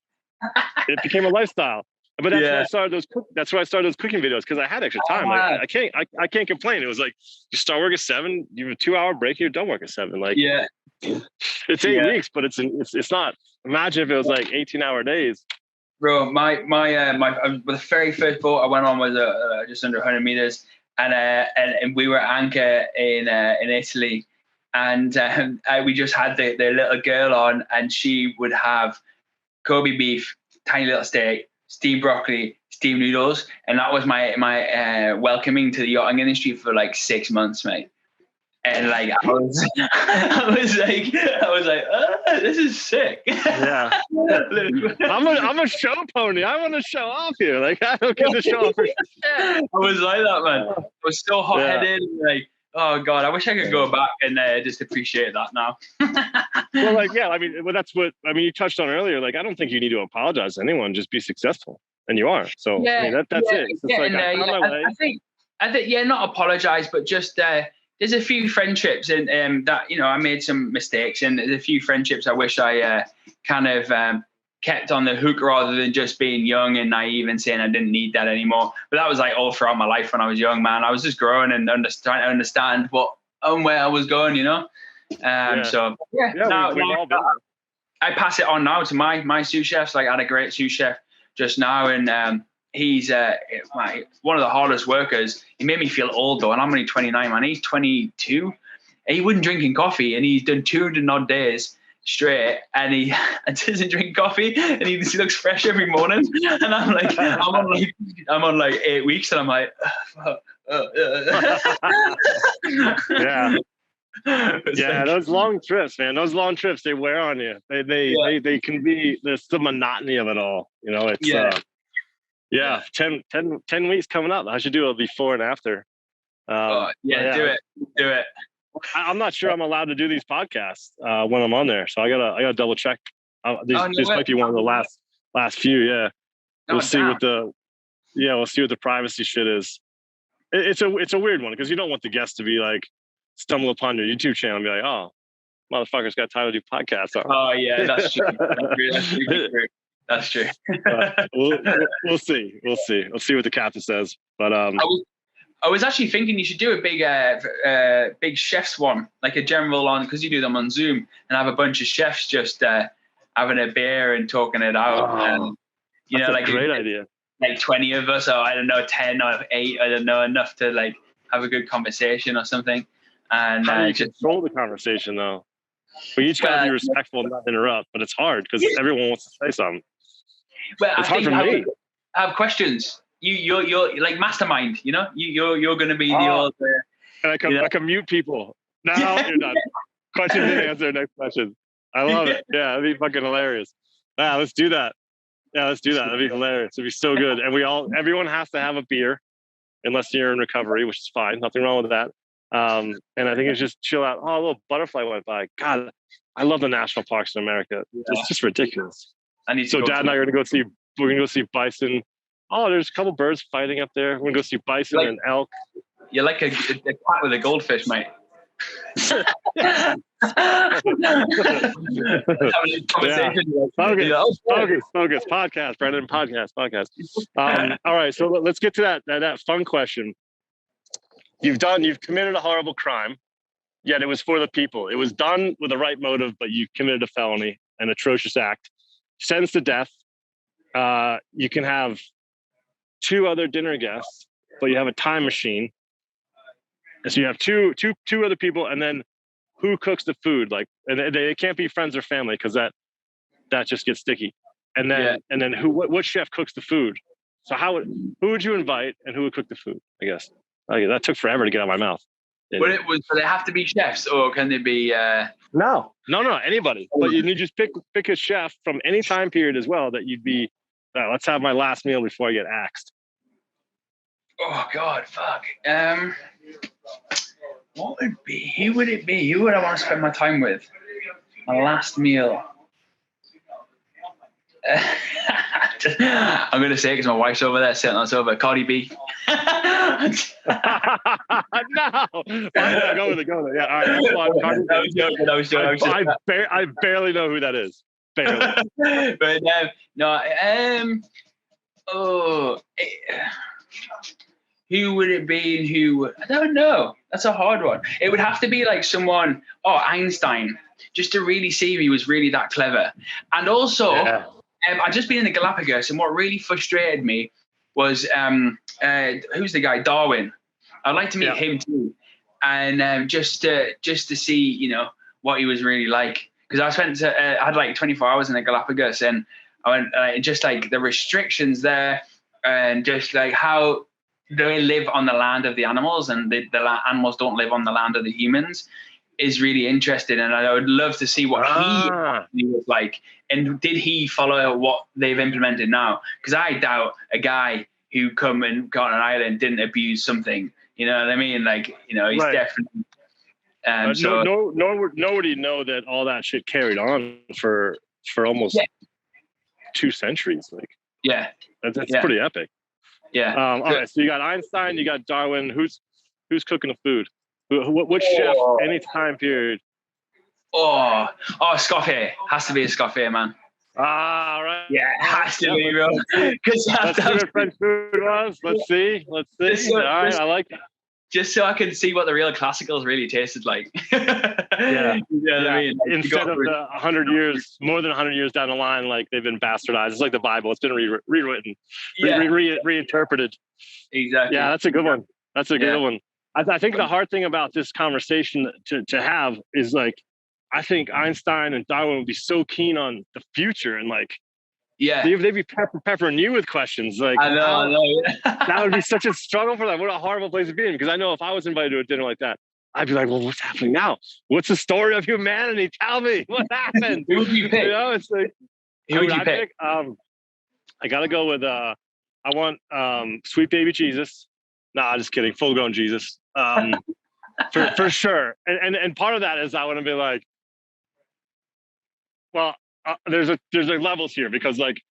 it became a lifestyle. But that's why I started those cooking videos, because I had extra time. Like I can't complain. It was like, you start work at 7, you have a 2-hour break, you're done work at 7. Like, it's 8 weeks, but it's not. Imagine if it was like 18-hour days. Bro, my the very first boat I went on was just under 100 meters, and we were anchor in Italy, and we just had the little girl on, and she would have Kobe beef, tiny little steak, steamed broccoli, steamed noodles, and that was my welcoming to the yachting industry for like 6 months, mate. And like I was like, this is sick. Yeah, I'm a show pony. I want to show off here. Like, I don't get to show off for shit. I was like that, man. I was so hot-headed. Like, oh god, I wish I could go back and just appreciate that now. Well, like, yeah, I mean, that's what you touched on earlier. Like, I don't think you need to apologize to anyone. Just be successful, and you are. So I mean, that's it. It's just I think not apologize, but just there's a few friendships and that, you know, I made some mistakes, and there's a few friendships I wish I kind of kept on the hook, rather than just being young and naive and saying I didn't need that anymore. But that was like all throughout my life when I was young, man. I was just growing and trying to understand where I was going, you know. So now I pass it on now to my sous chefs. Like, I had a great sous chef just now, and he's one of the hardest workers. He made me feel old though, and I'm only 29, man. He's 22. And he wouldn't drinking coffee, and he's done 200 odd days straight, and he doesn't drink coffee, and he looks fresh every morning. And I'm like, I'm on like 8 weeks, and I'm like, yeah, those long trips, man. Those long trips, they wear on you. They can be. There's the monotony of it all. You know, it's 10 weeks coming up. I should do a before and after. Do it. I'm not sure I'm allowed to do these podcasts when I'm on there, so I gotta double check. This might be one of the last few. Yeah, we'll see what the privacy shit is. It's a weird one, because you don't want the guest to be like stumble upon your YouTube channel and be like, oh, motherfucker's got time to do podcasts. Oh yeah, that's true. That's true. We'll see. We'll see what the captain says. But I was actually thinking you should do a big chefs one, like a general on, because you do them on Zoom, and have a bunch of chefs just having a beer and talking it out. You know, like a great idea. Like 20 of us, or I don't know, 10 or 8, I don't know, enough to like have a good conversation or something. And how do you control the conversation though? We each got to be respectful and not interrupt, but it's hard because everyone wants to say something. Well, it's hard for me. I have questions. You're like mastermind, you know. You're going to be the old. And I can mute people. Now you're done. Question and answer. Next question. I love it. Yeah, that'd be fucking hilarious. Yeah, let's do that. That'd be hilarious. It'd be so good. And everyone has to have a beer, unless you're in recovery, which is fine. Nothing wrong with that. And I think it's just chill out. Oh, a little butterfly went by. God, I love the national parks in America. Yeah. It's just ridiculous. So Dad and I are going to go see bison. Oh, there's a couple birds fighting up there. We're going to go see bison and elk. You're like a cat with a goldfish, mate. Focus, podcast, Brendan, podcast. All right, so let's get to that fun question. You've committed a horrible crime, yet it was for the people. It was done with the right motive, but you committed a felony, an atrocious act, sentenced to death. You can have 2 other dinner guests, but you have a time machine. And so you have two other people, and then who cooks the food? Like, and they can't be friends or family, because that just gets sticky. And then what chef cooks the food? So who would you invite, and who would cook the food? I guess that took forever to get out of my mouth. But do they have to be chefs, or can they be? No, anybody. But you just pick a chef from any time period as well that you'd be. Let's have my last meal before I get axed. Oh God, fuck. What would it be? Who would it be? Who would I want to spend my time with? My last meal. I'm going to say it because my wife's over there sitting on the sofa. Cardi B. No. Go with it. Yeah. All right. Cardi B. I was joking. I barely know who that is. Barely. But no. Who would it be? And who? I don't know. That's a hard one. It would have to be like someone. Oh, Einstein. Just to really see if he was really that clever. And also, I'd just been in the Galapagos, and what really frustrated me was who's the guy? Darwin. I'd like to meet him too, and just to see, you know, what he was really like. Because I had like 24 hours in the Galapagos, and I went just like the restrictions there, and just like how they live on the land of the animals, and the animals don't live on the land of the humans, is really interesting. And I would love to see what he was like, and did he follow what they've implemented now? Because I doubt a guy who come and got on an island didn't abuse something. You know what I mean? Like, you know, he's definitely. Nobody know that all that shit carried on for almost 2 centuries. Like, that's pretty epic. Yeah. All right. So you got Einstein, you got Darwin. Who's cooking the food? What chef? Any time period? Escoffier. Has to be Escoffier, man. All right. Yeah, it has to be, bro. Because that's what French food was. Let's see. All right, I like that. Just so I can see what the real classicals really tasted like. Yeah. You know what I mean? Like, instead of the 100 years, more than 100 years down the line, like they've been bastardized. It's like the Bible. It's been rewritten, reinterpreted. Exactly. Yeah, that's a good one. That's a good one. I think the hard thing about this conversation to have is like, I think Einstein and Darwin would be so keen on the future, and like, they'd be peppering you with questions. Like, I know. That would be such a struggle for them. What a horrible place to be in. Because I know if I was invited to a dinner like that, I'd be like, well, what's happening now? What's the story of humanity? Tell me what happened. Who would you pick? You know, it's like, who would you pick? I gotta go with I want sweet baby Jesus. Nah, just kidding. Full grown Jesus. For sure. And part of that is I want to be like, well, there's levels here, because like,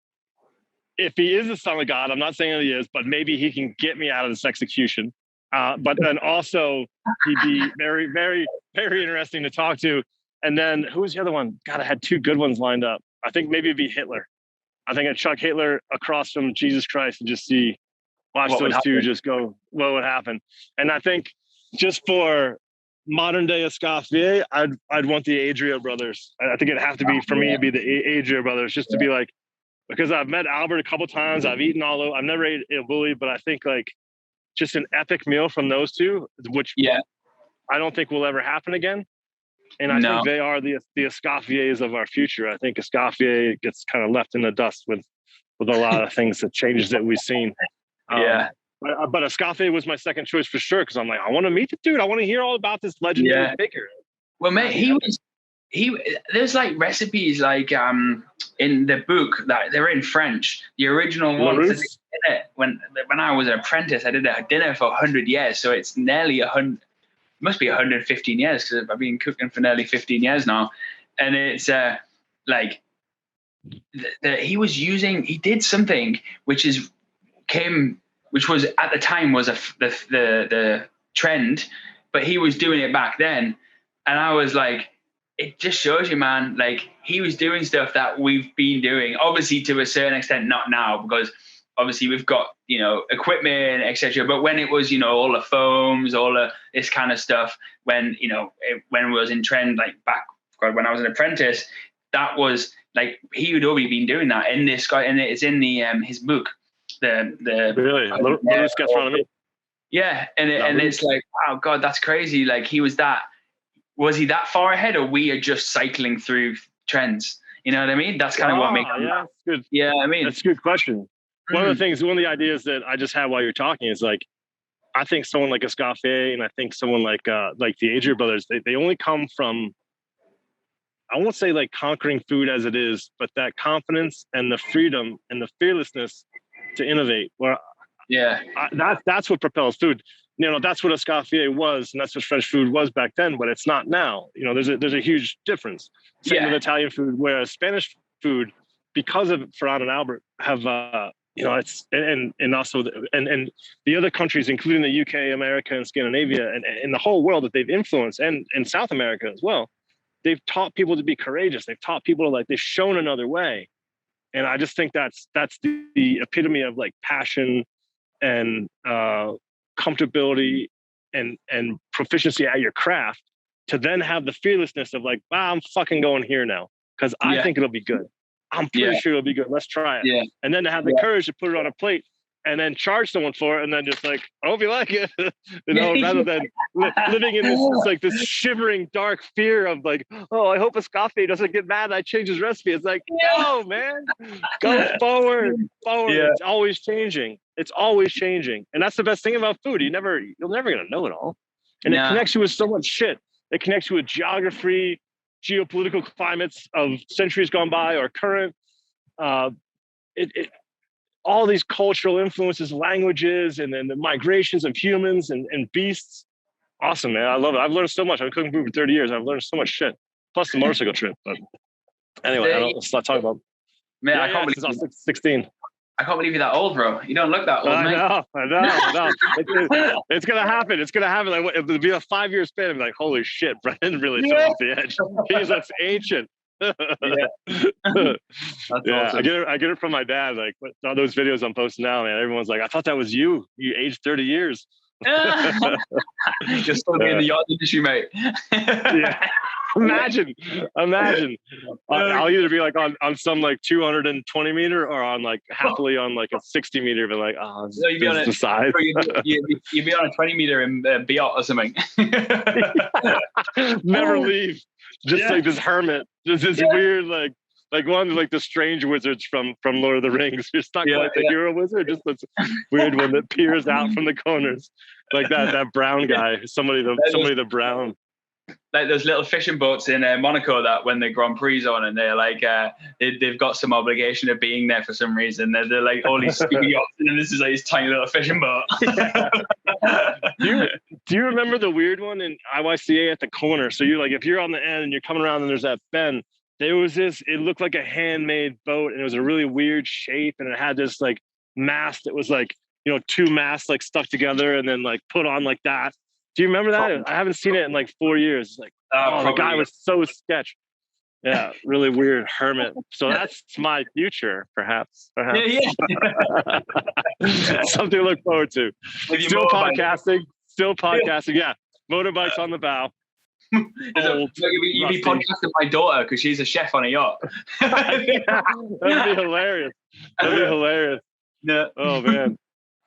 if he is the son of God, I'm not saying that he is, but maybe he can get me out of this execution. But then also he'd be very, very, very interesting to talk to. And then who was the other one? God, I had 2 good ones lined up. I think maybe it'd be Hitler. I think I'd chuck Hitler across from Jesus Christ and just watch those two just go, what would happen? And I think just for modern day Escoffier, I'd want the Adria brothers. I think it'd have to be, for me, it'd be the Adria brothers, just to be like, because I've met Albert a couple times. I've eaten I've never ate a bully, but I think like just an epic meal from those two, which I don't think will ever happen again. And I think they are the Escoffiers of our future. I think Escoffier gets kind of left in the dust with a lot of things, that changes that we've seen. But Escoffier was my second choice for sure, because I'm like, I want to meet the dude. I want to hear all about this legendary figure. Well, mate, there's like recipes like in the book that they're in French. The original ones. When I was an apprentice, I did a dinner for 100 years. So it's nearly 100. Must be 115 years, because I've been cooking for nearly 15 years now. And it's like he did something which was at the time was the trend, but he was doing it back then. And I was like, it just shows you, man, like he was doing stuff that we've been doing, obviously to a certain extent, not now, because obviously we've got, you know, equipment, etc. But when it was, you know, all the foams, all of this kind of stuff, when, you know, when it was in trend, like back when I was an apprentice, that was like, he would already been doing that in this guy, and it's in the his book, the really little sketch in front of me. Yeah, and it's like, wow, God, that's crazy. Like was he that far ahead, or we are just cycling through trends? You know what I mean? That's kind of what makes that's good. Yeah, I mean, that's a good question. One of the ideas that I just had while you're talking is like, I think someone like Escoffier, and I think someone like the Adria brothers, they only come from, I won't say like conquering food as it is, but that confidence and the freedom and the fearlessness to innovate. Well, that's what propels food. You know, that's what Escoffier was, and that's what French food was back then, but it's not now. You know, there's a huge difference. Same with Italian food, whereas Spanish food because of Ferran and Albert have, it's, and also, and the other countries, including the UK, America, and Scandinavia, and the whole world that they've influenced, and South America as well, they've taught people to be courageous. They've taught people to, like, they've shown another way. And I just think that's the epitome of, like, passion and comfortability and proficiency at your craft, to then have the fearlessness of, like, I'm fucking going here now because I think it'll be good. I'm pretty sure it'll be good. Let's try it. Yeah. And then to have the courage to put it on a plate and then charge someone for it, and then just like, I hope you like it, rather than living in this shivering dark fear of, like, oh, I hope Escafe doesn't get mad and I change his recipe. It's like, no, man, go forward. Yeah. It's always changing. It's always changing. And that's the best thing about food. You're never gonna know it all. And it connects you with so much shit. It connects you with geography, geopolitical climates of centuries gone by or current. All these cultural influences, languages, and then the migrations of humans and beasts. Awesome, man. I love it. I've learned so much. I've been cooking food for 30 years. I've learned so much shit. Plus the motorcycle trip. But anyway, let's not talk about. Man, I can't believe it's 16. I can't believe you're that old, bro. You don't look that old, mate. I know. It's gonna happen. It's gonna happen. Like, it'll be a 5-year span. I'm like, holy shit, Brendan really fell off the edge. He's that's ancient. That's awesome. I get it from my dad. Like, all those videos I'm posting now, man. Everyone's like, I thought that was you. You aged 30 years. Just still be in the yacht industry, mate. Yeah. Imagine. I'll either be like on some like 220 meter or on like happily on like a 60 meter, but like, oh, so you'd be on the size. You'd be on a 20 meter in Biot or something. Never leave. Just like this hermit. Just this weird like one like the strange wizards from Lord of the Rings. You're stuck like the hero wizard, just this weird one that peers out from the corners, like that brown guy. Somebody the brown. Like those little fishing boats in Monaco that when the Grand Prix on and they're like they've got some obligation of being there for some reason. They're like all these scuba yachts, and this is like this tiny little fishing boat. Do you remember the weird one in IYCA at the corner? So you're like, if you're on the end and you're coming around and there's that bend, there was this, it looked like a handmade boat, and it was a really weird shape, and it had this like mast that was like, two masts like stuck together and then like put on like that. Do you remember that? I haven't seen it in like 4 years. Like, the guy was so sketch. Yeah, really weird hermit. So that's my future, perhaps. Yeah. Something to look forward to. Still podcasting. Yeah, motorbikes on the bow. You'd be podcasting my daughter because she's a chef on a yacht. That'd be hilarious. Yeah. Oh man.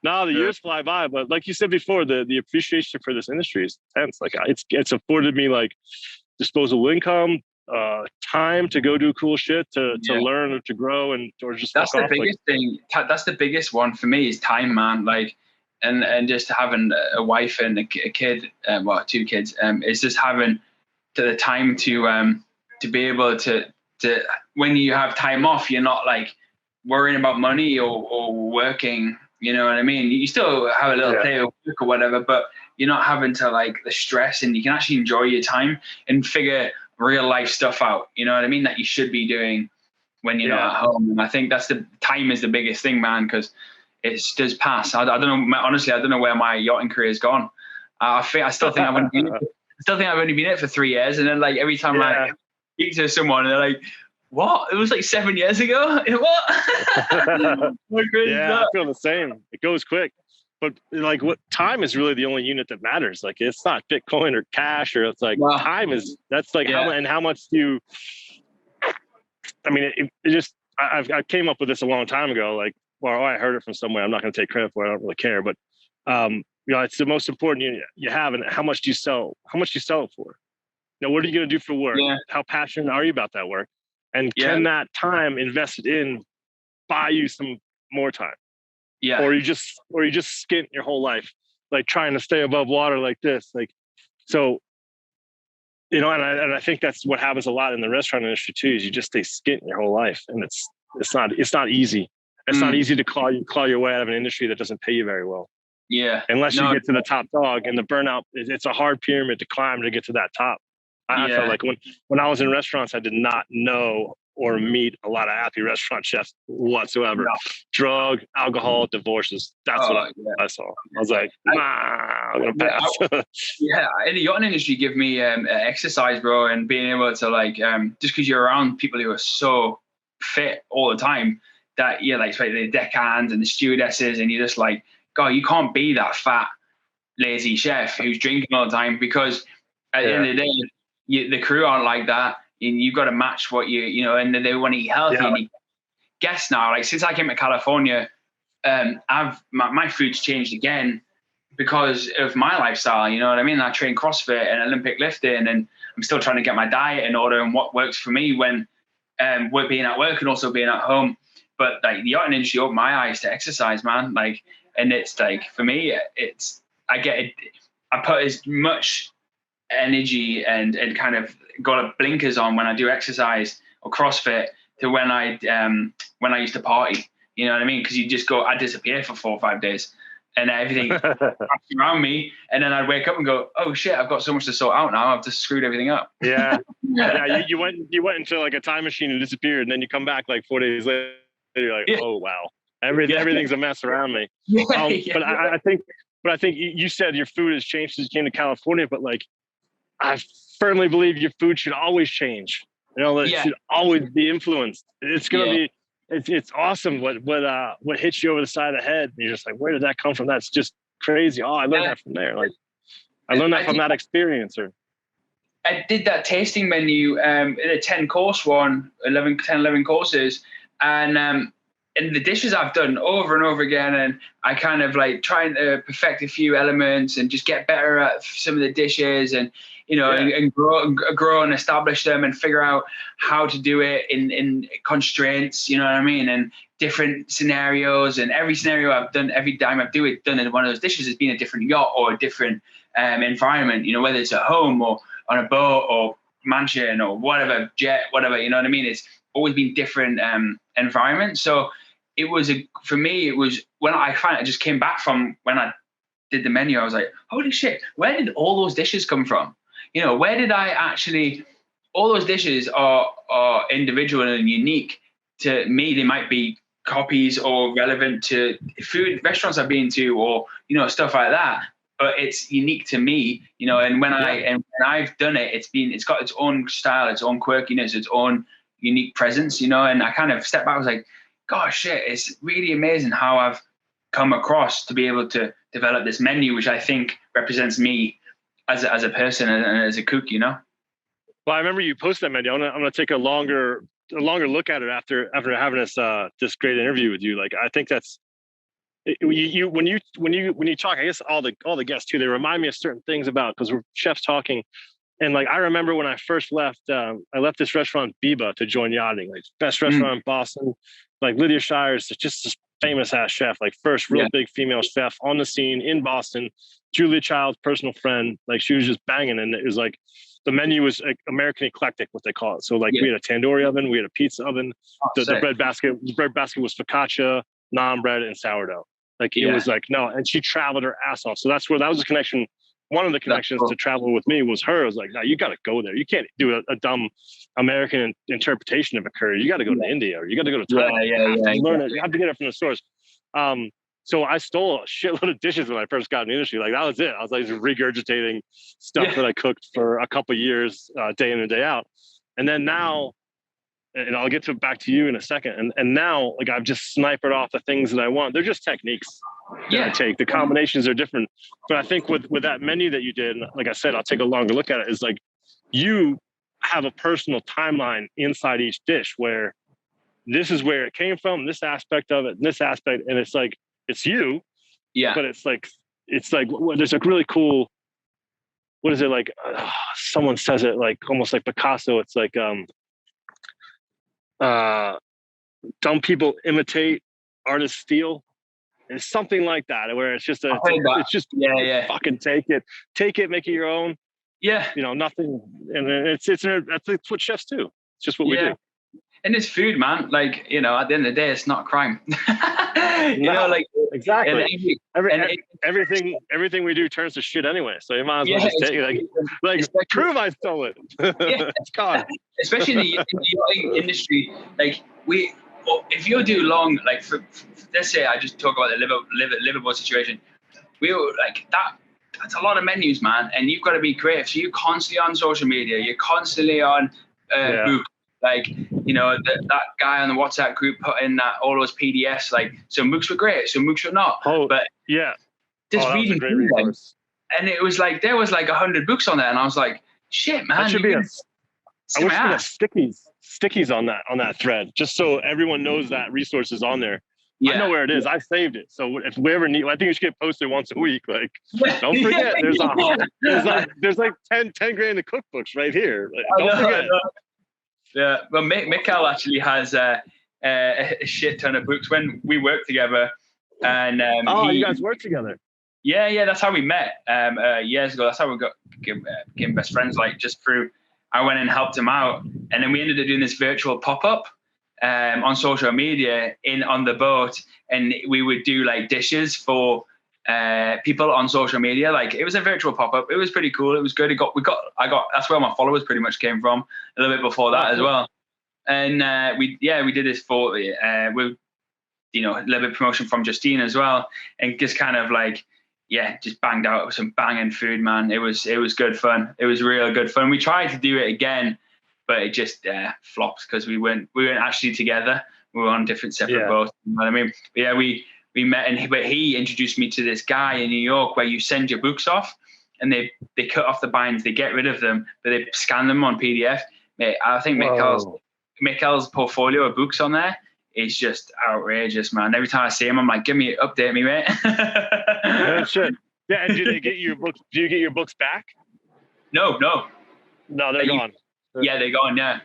No, the years fly by, but like you said before, the appreciation for this industry is intense. Like it's afforded me like disposable income, time to go do cool shit, to learn or to grow, and or just that's the biggest thing. That's the biggest one for me is time, man. Like, and just having a wife and a kid, 2 kids. It's just having the time to be able to when you have time off, you're not like worrying about money or working. You know what I mean? You still have a little play of work or whatever, but you're not having to like the stress, and you can actually enjoy your time and figure real life stuff out. You know what I mean? That you should be doing when you're not at home. And I think that's the time is the biggest thing, man, because it does pass. I don't know. Honestly, I don't know where my yachting career has gone. I still think I've only been in it for 3 years, and then like every time I speak to someone, they're like, what? It was like 7 years ago? What? I feel the same. It goes quick. But like time is really the only unit that matters. Like it's not Bitcoin or cash, or it's like time is, that's like how much do you, I mean, it just, I came up with this a long time ago. Like, well, I heard it from somewhere. I'm not going to take credit for it. I don't really care. But, it's the most important unit you have. And how much do you sell? How much do you sell it for? What are you going to do for work? Yeah. How passionate are you about that work? And can that time invested in buy you some more time? Yeah. Or you just skint your whole life, like trying to stay above water like this. Like, so, and I think that's what happens a lot in the restaurant industry too, is you just stay skint your whole life. And it's not easy. It's not easy to claw your way out of an industry that doesn't pay you very well. Yeah. Unless you get to the top dog, and the burnout, it's a hard pyramid to climb to get to that top. I felt like when I was in restaurants, I did not know or meet a lot of happy restaurant chefs whatsoever. No. Drug, alcohol, divorces. That's what I saw. I was like, nah, I'm gonna pass. In the yachting industry, give me exercise, bro, and being able to like just because you're around people who are so fit all the time that like the deckhands and the stewardesses, and you're just like, God, you can't be that fat, lazy chef who's drinking all the time, because at the end of the day, the crew aren't like that. And you've got to match what and they want to eat healthy. Yeah. And guess now, like since I came to California, my food's changed again because of my lifestyle. You know what I mean? I train CrossFit and Olympic lifting, and I'm still trying to get my diet in order and what works for me when we're being at work and also being at home. But like the yachting industry opened my eyes to exercise, man. Like, and it's like for me, I put as much energy and kind of got blinkers on when I do exercise or CrossFit to when I used to party. You know what I mean? Because you just I disappear for 4 or 5 days, and everything around me, and then I'd wake up and go, oh shit, I've got so much to sort out now. I've just screwed everything up. Yeah. You went into like a time machine and disappeared, and then you come back like 4 days later. You're like, oh wow, everything's a mess around me. But I think you said your food has changed since you came to California, but like I firmly believe your food should always change. It should always be influenced. It's gonna be. It's awesome what hits you over the side of the head. And you're just like, where did that come from? That's just crazy. Oh, I learned that from there. Like I learned that from that experience. I did that tasting menu in a 10-course one, 11 courses. And the dishes I've done over and over again, and I kind of like trying to perfect a few elements and just get better at some of the dishes, and and grow and establish them and figure out how to do it in constraints, you know what I mean, and different scenarios. And every scenario I've done, every time I've done in one of those dishes has been a different yacht or a different environment, whether it's at home or on a boat or mansion or whatever, jet, whatever, you know what I mean? It's always been different environments. So for me, it was when I finally just came back from when I did the menu, I was like, holy shit, where did all those dishes come from? Where did I actually, all those dishes are individual and unique to me. They might be copies or relevant to food restaurants I've been to or, stuff like that. But it's unique to me, and when I've done it, it's got its own style, its own quirkiness, its own unique presence, and I kind of stepped back. I was like, gosh, shit, it's really amazing how I've come across to be able to develop this menu, which I think represents me as a person and as a cook, Well, I remember you posted that menu. I'm gonna take a longer look at it after having this great interview with you. Like, I think that's when you talk. I guess all the guests too. They remind me of certain things because we're chefs talking. And like, I remember when I first left, I left this restaurant Biba to join yachting, like best restaurant in Boston. Like Lydia Shire's just this famous ass chef, like first real big female chef on the scene in Boston. Julia Child's personal friend, like she was just banging. And it was like, the menu was like American eclectic, what they call it. So like we had a tandoori oven, we had a pizza oven. The bread basket was focaccia, naan bread, and sourdough. Like it was like, no, and she traveled her ass off. So that was a connection. One of the connections to travel with me was her. I was like, no, you got to go there. You can't do a dumb American interpretation of a curry. You got to go to India, or you got to go to Thailand. You have to learn it. You have to get it from the source. So I stole a shitload of dishes when I first got in the industry. Like that was it. I was like regurgitating stuff that I cooked for a couple of years, day in and day out. And then now, and I'll get back to you in a second. And now, like I've just sniped off the things that I want. They're just techniques that I take. The combinations are different. But I think with that menu that you did, and like I said, I'll take a longer look at it, is like you have a personal timeline inside each dish where this is where it came from, this aspect of it, this aspect, and it's like, it's you. Yeah. But it's like there's a really cool, what is it like? Someone says it like almost like Picasso. It's like dumb people imitate, artists steal. It's something like that, where it's just fucking take it, make it your own. Yeah. Nothing. And that's what chefs do. It's just what we do. and it's food, man. Like, you know, at the end of the day, it's not a crime. You know, like exactly. Everything we do turns to shit anyway. So you might as well just take it. Like prove I stole it. It's gone. Especially in the yachting industry, like if you do long, like let's say I just talk about the Liverboard situation, we were like that. That's a lot of menus, man, and you've got to be creative. So you're constantly on social media. You're constantly on Book. Like, you know, that guy on the WhatsApp group put in all those PDFs. Like, some MOOCs were great, some MOOCs were not. Oh, but yeah, just reading through them, and it was like there was like 100 books on there, and I was like, shit, man. That should be I wish we had stickies on that thread, just so everyone knows that resource is on there. Yeah. I know where it is. I saved it. So if we ever need, I think it should get posted once a week. Like, don't forget, there's like 10 grand of cookbooks right here. Like, don't forget. Yeah, well, Mikkel actually has a shit ton of books when we worked together. And you guys worked together? Yeah, that's how we met years ago. That's how we became best friends. Like, just through, I went and helped him out, and then we ended up doing this virtual pop-up on social media on the boat, and we would do like dishes for people on social media. Like, it was a virtual pop-up. It was pretty cool. It was good. That's where my followers pretty much came from a little bit before that as well. And we did this for with, you know, a little bit of promotion from Justine as well, and just kind of like, just banged out some banging food, man. It was good fun. It was real good fun. We tried to do it again, but it just flopped because we weren't actually together. We were on different separate boats. You know what I mean? But yeah, we met, but he introduced me to this guy in New York where you send your books off, and they cut off the binds, they get rid of them, but they scan them on PDF. Mate, I think Mikkel's portfolio of books on there is just outrageous, man. Every time I see him, I'm like, update me, mate. Yeah, shit. Yeah, and do they get your books? Do you get your books back? No, they're gone. Yeah, they're gone. Yeah.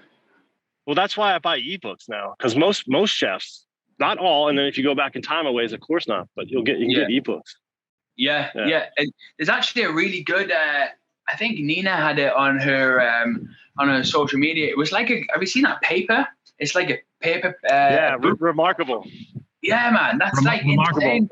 Well, that's why I buy ebooks now, because most chefs, not all, and then if you go back in time a ways, of course not, but you can get ebooks. Yeah. And there's actually a really good. I think Nina had it on her social media. It was like have you seen that paper? It's like a paper. Remarkable. Yeah, man, that's like insane.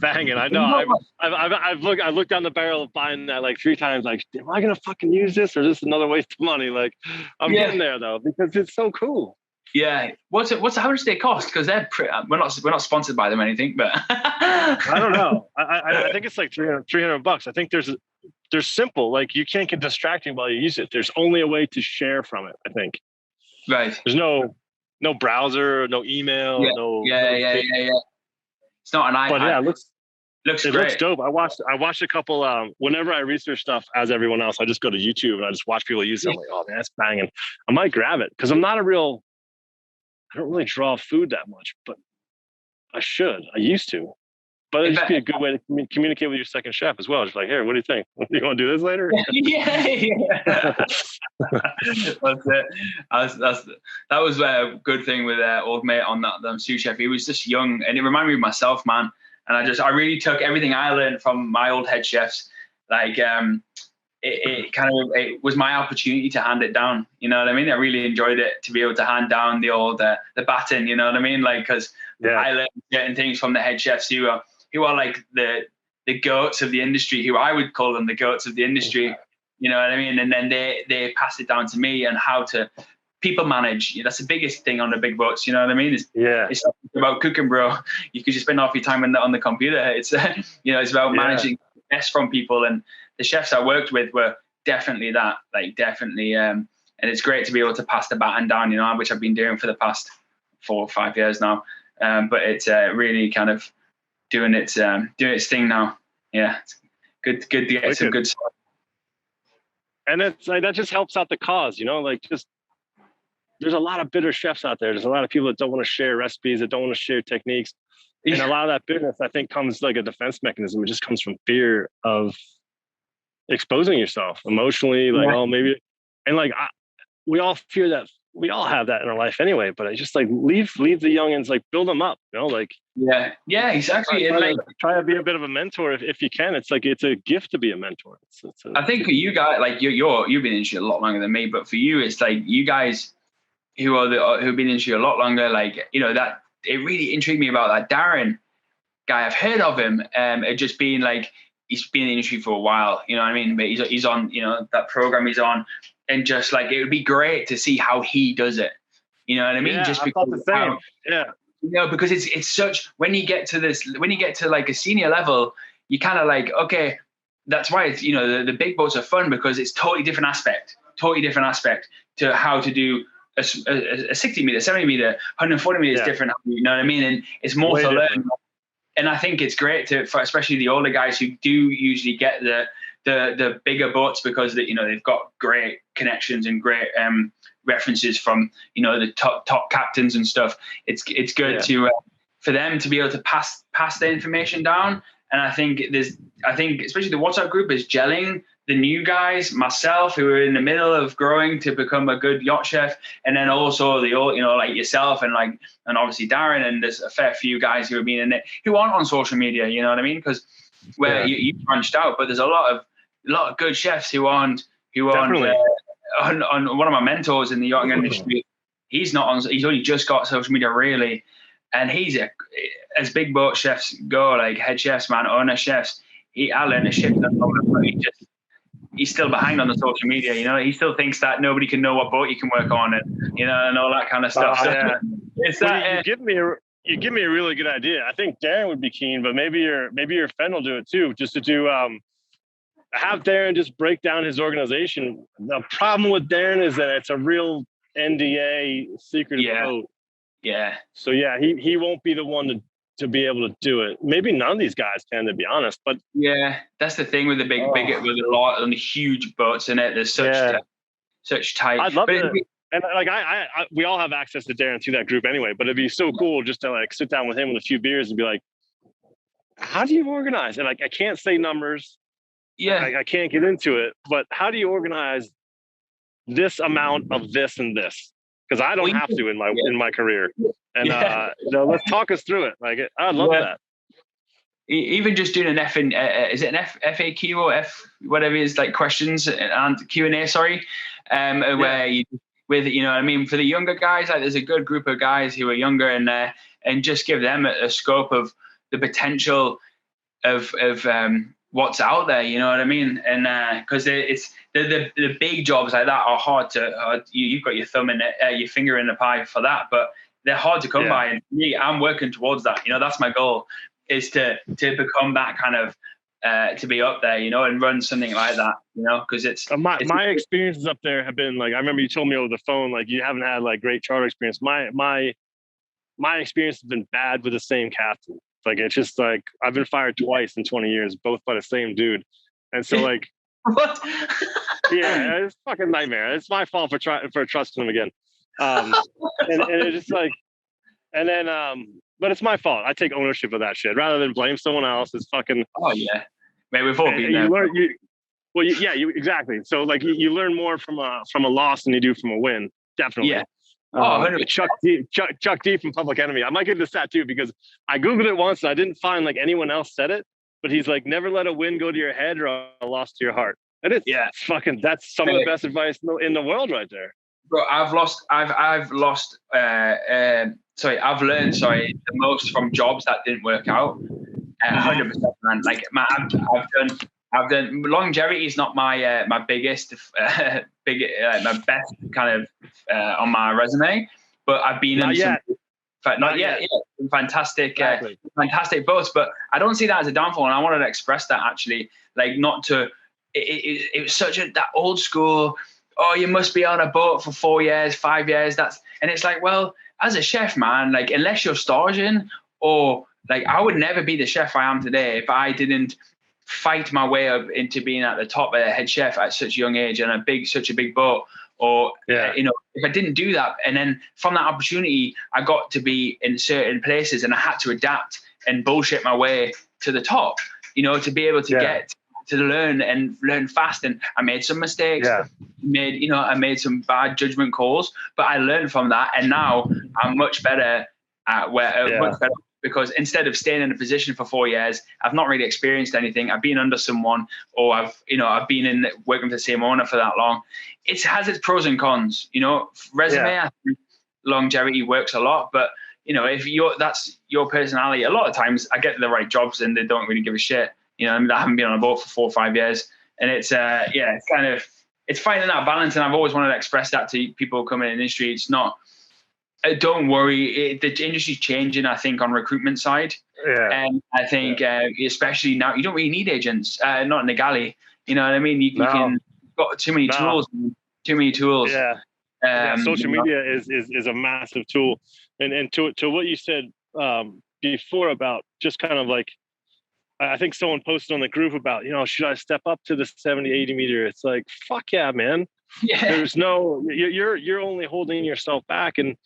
Banging. I know. I've looked down the barrel of buying that like 3 times. Like, am I gonna fucking use this, or is this another waste of money? Like, I'm getting there though, because it's so cool. Yeah. How much do they cost? Because we're not sponsored by them or anything, but I don't know. I think it's like $300. I think there's simple. Like, you can't get distracting while you use it. There's only a way to share from it, I think. Right. There's no browser, no email, Yeah. It's not an iPad. But yeah, it looks great. Looks dope. I watched a couple. Whenever I research stuff, as everyone else, I just go to YouTube and I just watch people use it. I'm like, oh man, that's banging. I might grab it because I don't really draw food that much, but I should. I used to. But it'd just be a good way to communicate with your second chef as well. Just like, here, what do you think? You want to do this later? Yeah. That's it. That was a good thing with old mate on that sous chef. He was just young, and it reminded me of myself, man. And I really took everything I learned from my old head chefs. Like, it was my opportunity to hand it down. You know what I mean? I really enjoyed it to be able to hand down the old the baton. You know what I mean? Like, because I learned certain things from the head chefs who are like the goats of the industry, who I would call them the goats of the industry. You know what I mean? And then they passed it down to me and how to people manage. That's the biggest thing on the big boats. You know what I mean? It's not about cooking, bro. You could just spend half your time on the computer. It's it's about managing the best from people. And the chefs I worked with were definitely that. Like, definitely. And it's great to be able to pass the baton down. Which I've been doing for the past 4 or 5 years now. But it's really kind of doing its thing now. Yeah, it's good to get some good stuff. And it's like, that just helps out the cause, like, just there's a lot of bitter chefs out there. There's a lot of people that don't want to share recipes, that don't want to share techniques. And a lot of that bitterness, I think, comes like a defense mechanism. It just comes from fear of exposing yourself emotionally, like, oh, maybe. And like, we all fear that. We all have that in our life anyway, but I just like leave the youngins, like, build them up, like. Yeah, exactly. Try to be a bit of a mentor if you can. It's like, it's a gift to be a mentor. I think for you guys, like, you've been in shit a lot longer than me, but for you, it's like, you guys, who've been in the industry a lot longer, like, you know, that it really intrigued me about that Darren guy. I've heard of him, it just being like, he's been in the industry for a while, you know what I mean? But he's on, you know, that program he's on, and just like, it would be great to see how he does it. You know what I mean? Yeah, just I thought the same. Yeah. You know, because it's such, when you get to like a senior level, you kind of like, okay, that's why it's, you know, the big boats are fun, because it's totally different aspect to how to do a 60 meter, 70 meter, 140 meters different, you know what I mean? And it's more way to different. Learn. And I think it's great for especially the older guys who do usually get the bigger boats, because you know, they've got great connections and great references from, you know, the top captains and stuff. It's good to for them to be able to pass the information down. And I think especially the WhatsApp group is gelling the new guys, myself, who are in the middle of growing to become a good yacht chef, and then also the old, you know, like yourself and obviously Darren, and there's a fair few guys who have been in it who aren't on social media, you know what I mean? Because where you branched out, but there's a lot of good chefs who aren't on one of my mentors in the yachting industry. He's not on. He's only just got social media really, and he's as big boat chefs go, like head chefs, man, owner chefs. I learned a shit ton from him, but he's still behind on the social media. You know, he still thinks that nobody can know what boat you can work on, and you know, and all that kind of stuff. It's that. You give me a really good idea. I think Darren would be keen, but maybe your friend will do it too. Just to do have Darren just break down his organization. The problem with Darren is that it's a real NDA secret boat. Yeah. So he won't be the one to be able to do it. Maybe none of these guys can, to be honest. But yeah, that's the thing with the big with a lot of the huge boats in it. There's such tight. I'd love it. And like we all have access to Darren through that group anyway. But it'd be so cool just to like sit down with him with a few beers and be like, how do you organize? And like, I can't say numbers. Yeah, I can't get into it. But how do you organize this amount of this and this? Because I don't have to in my career. And let's talk us through it. Like, I'd love that. Even just doing an is it an FAQ or whatever it is, like questions and Q&A, sorry, where you know what I mean, for the younger guys, like there's a good group of guys who are younger, and just give them a scope of the potential of what's out there, you know what I mean? And because it's the big jobs like that are hard to you've got your thumb in it, your finger in the pie for that, but they're hard to come by. And me, I'm working towards that. You know, that's my goal, is to become that kind of to be up there, you know, and run something like that, you know, because it's my experiences up there have been like, I remember you told me over the phone, like you haven't had like great charter experience. My experience has been bad with the same captain. Like, it's just like, I've been fired twice in 20 years, both by the same dude. And so like, what? Yeah, it's a fucking nightmare. It's my fault for trusting him again. And it's just like, and then, but it's my fault. I take ownership of that shit rather than blame someone else. It's fucking. Oh yeah, man, we've all been there. Exactly. So like, you learn more from a loss than you do from a win. Definitely. Yeah. Chuck D from Public Enemy. I might get this tattoo because I Googled it once and I didn't find like anyone else said it, but he's like, never let a win go to your head or a loss to your heart. And it's fucking, that's some of the best advice in the world right there. Bro, I've learned the most from jobs that didn't work out. 100%, man. Like, man, I've done longevity is not my my biggest my best kind of on my resume, but I've been not in yet. Not yet. Fantastic, fantastic boats. But I don't see that as a downfall, and I wanted to express that actually, like not to. It was such that old school. Oh, you must be on a boat for 4 years, 5 years. And it's like, well, as a chef, man, like unless you're staging, or like I would never be the chef I am today if I didn't fight my way up into being at the top head chef at such a young age and such a big boat. Or you know, if I didn't do that, and then from that opportunity, I got to be in certain places, and I had to adapt and bullshit my way to the top. You know, to be able to get to learn fast. And I made some mistakes. I made some bad judgment calls, but I learned from that, and now I'm much better at much better. Because instead of staying in a position for 4 years, I've not really experienced anything. I've been under someone, or I've been working for the same owner for that long. It has its pros and cons, you know. Resume, longevity works a lot. But if that's your personality, a lot of times I get the right jobs and they don't really give a shit. I haven't been on a boat for 4 or 5 years, and it's it's finding that balance. And I've always wanted to express that to people coming in the industry. It's not. Don't worry, the industry's changing, I think, on recruitment side. Yeah. And I think, especially now, you don't really need agents, not in the galley. You know what I mean? You can got too many tools. Yeah. Social media is a massive tool. And to what you said before about just kind of like, I think someone posted on the group about, should I step up to the 70, 80 meter? It's like, fuck yeah, man. Yeah. There's you're only holding yourself back, and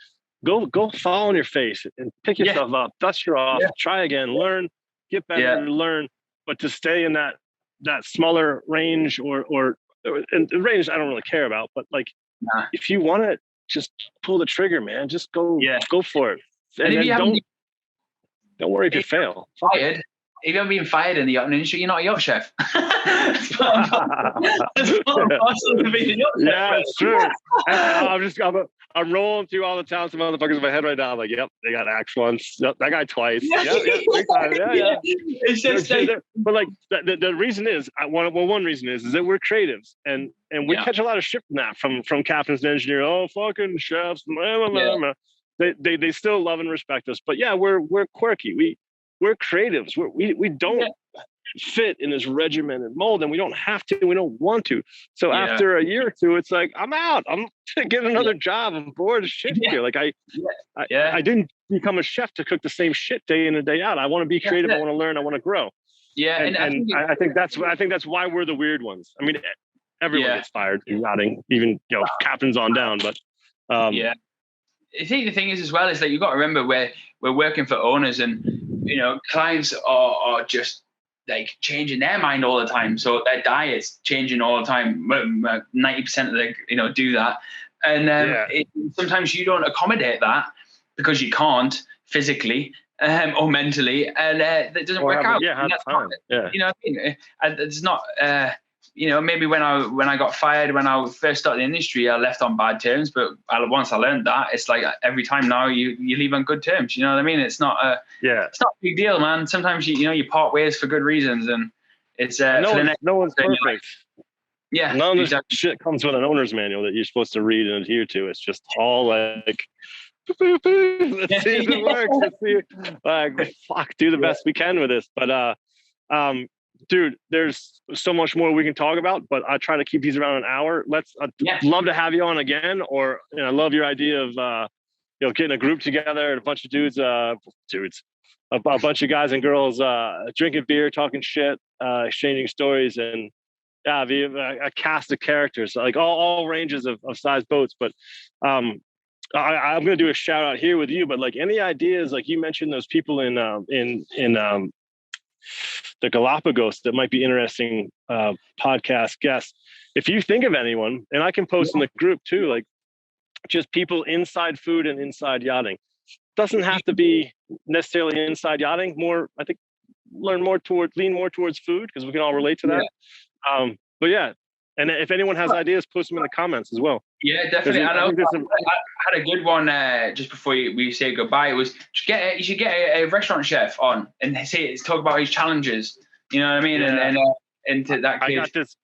go fall on your face and pick yourself up, dust you off, try again, learn, get better, learn. But to stay in that smaller range or and the range I don't really care about, but like if you want to just pull the trigger, man, just go for it. And then don't worry if you fail. Fired. If you haven't been fired in the yacht industry, you're not a yacht chef. It's true. I'm rolling through all the talented motherfuckers in my head right now. I'm like, yep, they got axe once. Yep, that guy twice. Yeah. It's just but like the reason is, one reason is that we're creatives, and we catch a lot of shit from that from captains and engineers. Oh, fucking chefs. Blah, blah, blah. They still love and respect us, but we're quirky. We're creatives. We don't fit in this regimented mold, and we don't have to. We don't want to. So after a year or two, it's like, I'm out. I'm gonna get another job. I'm bored as shit here. Like I didn't become a chef to cook the same shit day in and day out. I want to be creative. I want to learn. I want to grow. Yeah, and I think that's why we're the weird ones. I mean, everyone gets fired in yachting, even captains on down. But I think the thing is as well is that you've got to remember we're working for owners, and clients are just like changing their mind all the time. So their diet's changing all the time. 90% of them, do that. And sometimes you don't accommodate that because you can't physically or mentally, and that doesn't work out. Yeah, it's not. Maybe when I got fired when I first started the industry, I left on bad terms. But once I learned that, it's like every time now you leave on good terms. You know what I mean? It's not it's not a big deal, man. Sometimes you part ways for good reasons, and it's no one's perfect. Yeah, none of this shit comes with an owner's manual that you're supposed to read and adhere to. It's just all like, let's see if it works. Let's see, like, fuck, do the best we can with this. But dude, there's so much more we can talk about, but I try to keep these around an hour. I'd love to have you on again, or I love your idea of getting a group together and a bunch of dudes, a bunch of guys and girls drinking beer, talking shit, exchanging stories, and a cast of characters, like all ranges of size boats. But I'm going to do a shout out here with you, but like any ideas, like you mentioned those people in the Galapagos that might be interesting podcast guests. If you think of anyone, and I can post in the group too, like just people inside food and inside yachting. Doesn't have to be necessarily inside yachting. More, I think, lean more towards food, because we can all relate to that. But yeah, and if anyone has ideas, post them in the comments as well. Yeah, definitely. I had a good one just before we say goodbye. It was you should get a restaurant chef on and talk about his challenges. You know what I mean? Yeah. And to that kid. I got this.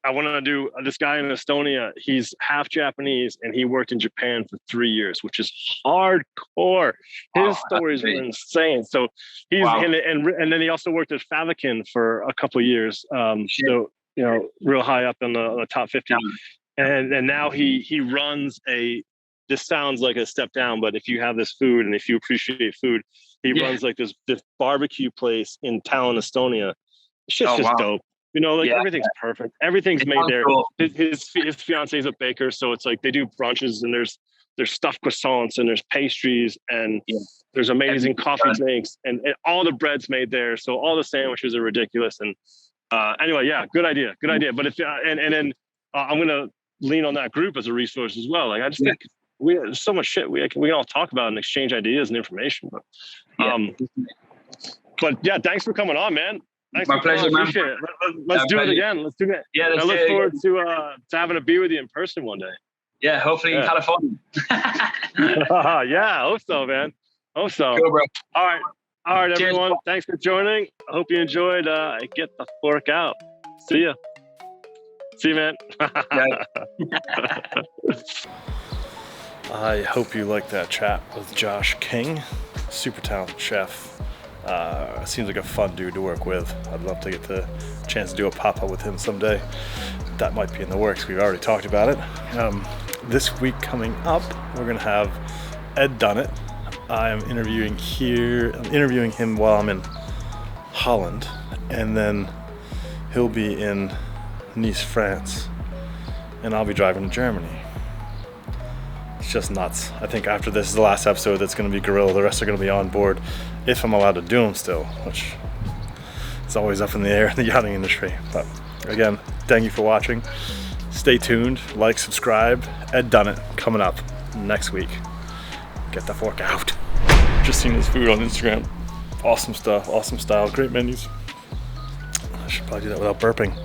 I want to do this guy in Estonia. He's half Japanese and he worked in Japan for 3 years, which is hardcore. His stories were insane. So he's and then he also worked at Favakin for a couple of years. So real high up in the top 50. Yeah. And now he runs this sounds like a step down, but if you have this food and if you appreciate food, he runs like this barbecue place in Tallinn, Estonia. It's just dope. Everything's perfect. Everything's made there. Cool. His fiance is a baker, so it's like they do brunches and there's stuffed croissants and there's pastries and there's amazing coffee drinks and all the bread's made there. So all the sandwiches are ridiculous. And anyway, good idea. But if then I'm gonna lean on that group as a resource as well. Like I just think there's so much shit we can all talk about and exchange ideas and information. But thanks for coming on, man. Thanks. My pleasure, man. Let's do it again. Let's do it. Yeah, I look forward to having a beer with you in person one day. Yeah, hopefully in California. Yeah, I hope so, man. Hope so. Cool, bro. All right, Cheers, everyone. bro. Thanks for joining. I hope you enjoyed Get the Fork Out. See ya. See you, man. I hope you liked that chat with Josh King, super talented chef. Seems like a fun dude to work with. I'd love to get the chance to do a pop-up with him someday. That might be in the works. We've already talked about it. This week coming up, we're gonna have Ed Dunnett. I'm interviewing him while I'm in Holland, and then he'll be in Nice, France, and I'll be driving to Germany. It's just nuts. I think after this is the last episode that's going to be guerrilla. The rest are going to be on board, if I'm allowed to do them still, which is always up in the air in the yachting industry. But again, thank you for watching. Stay tuned, like, subscribe. Ed Dunnett coming up next week. Get the fork out. Just seen his food on Instagram. Awesome stuff, awesome style, great menus. I should probably do that without burping.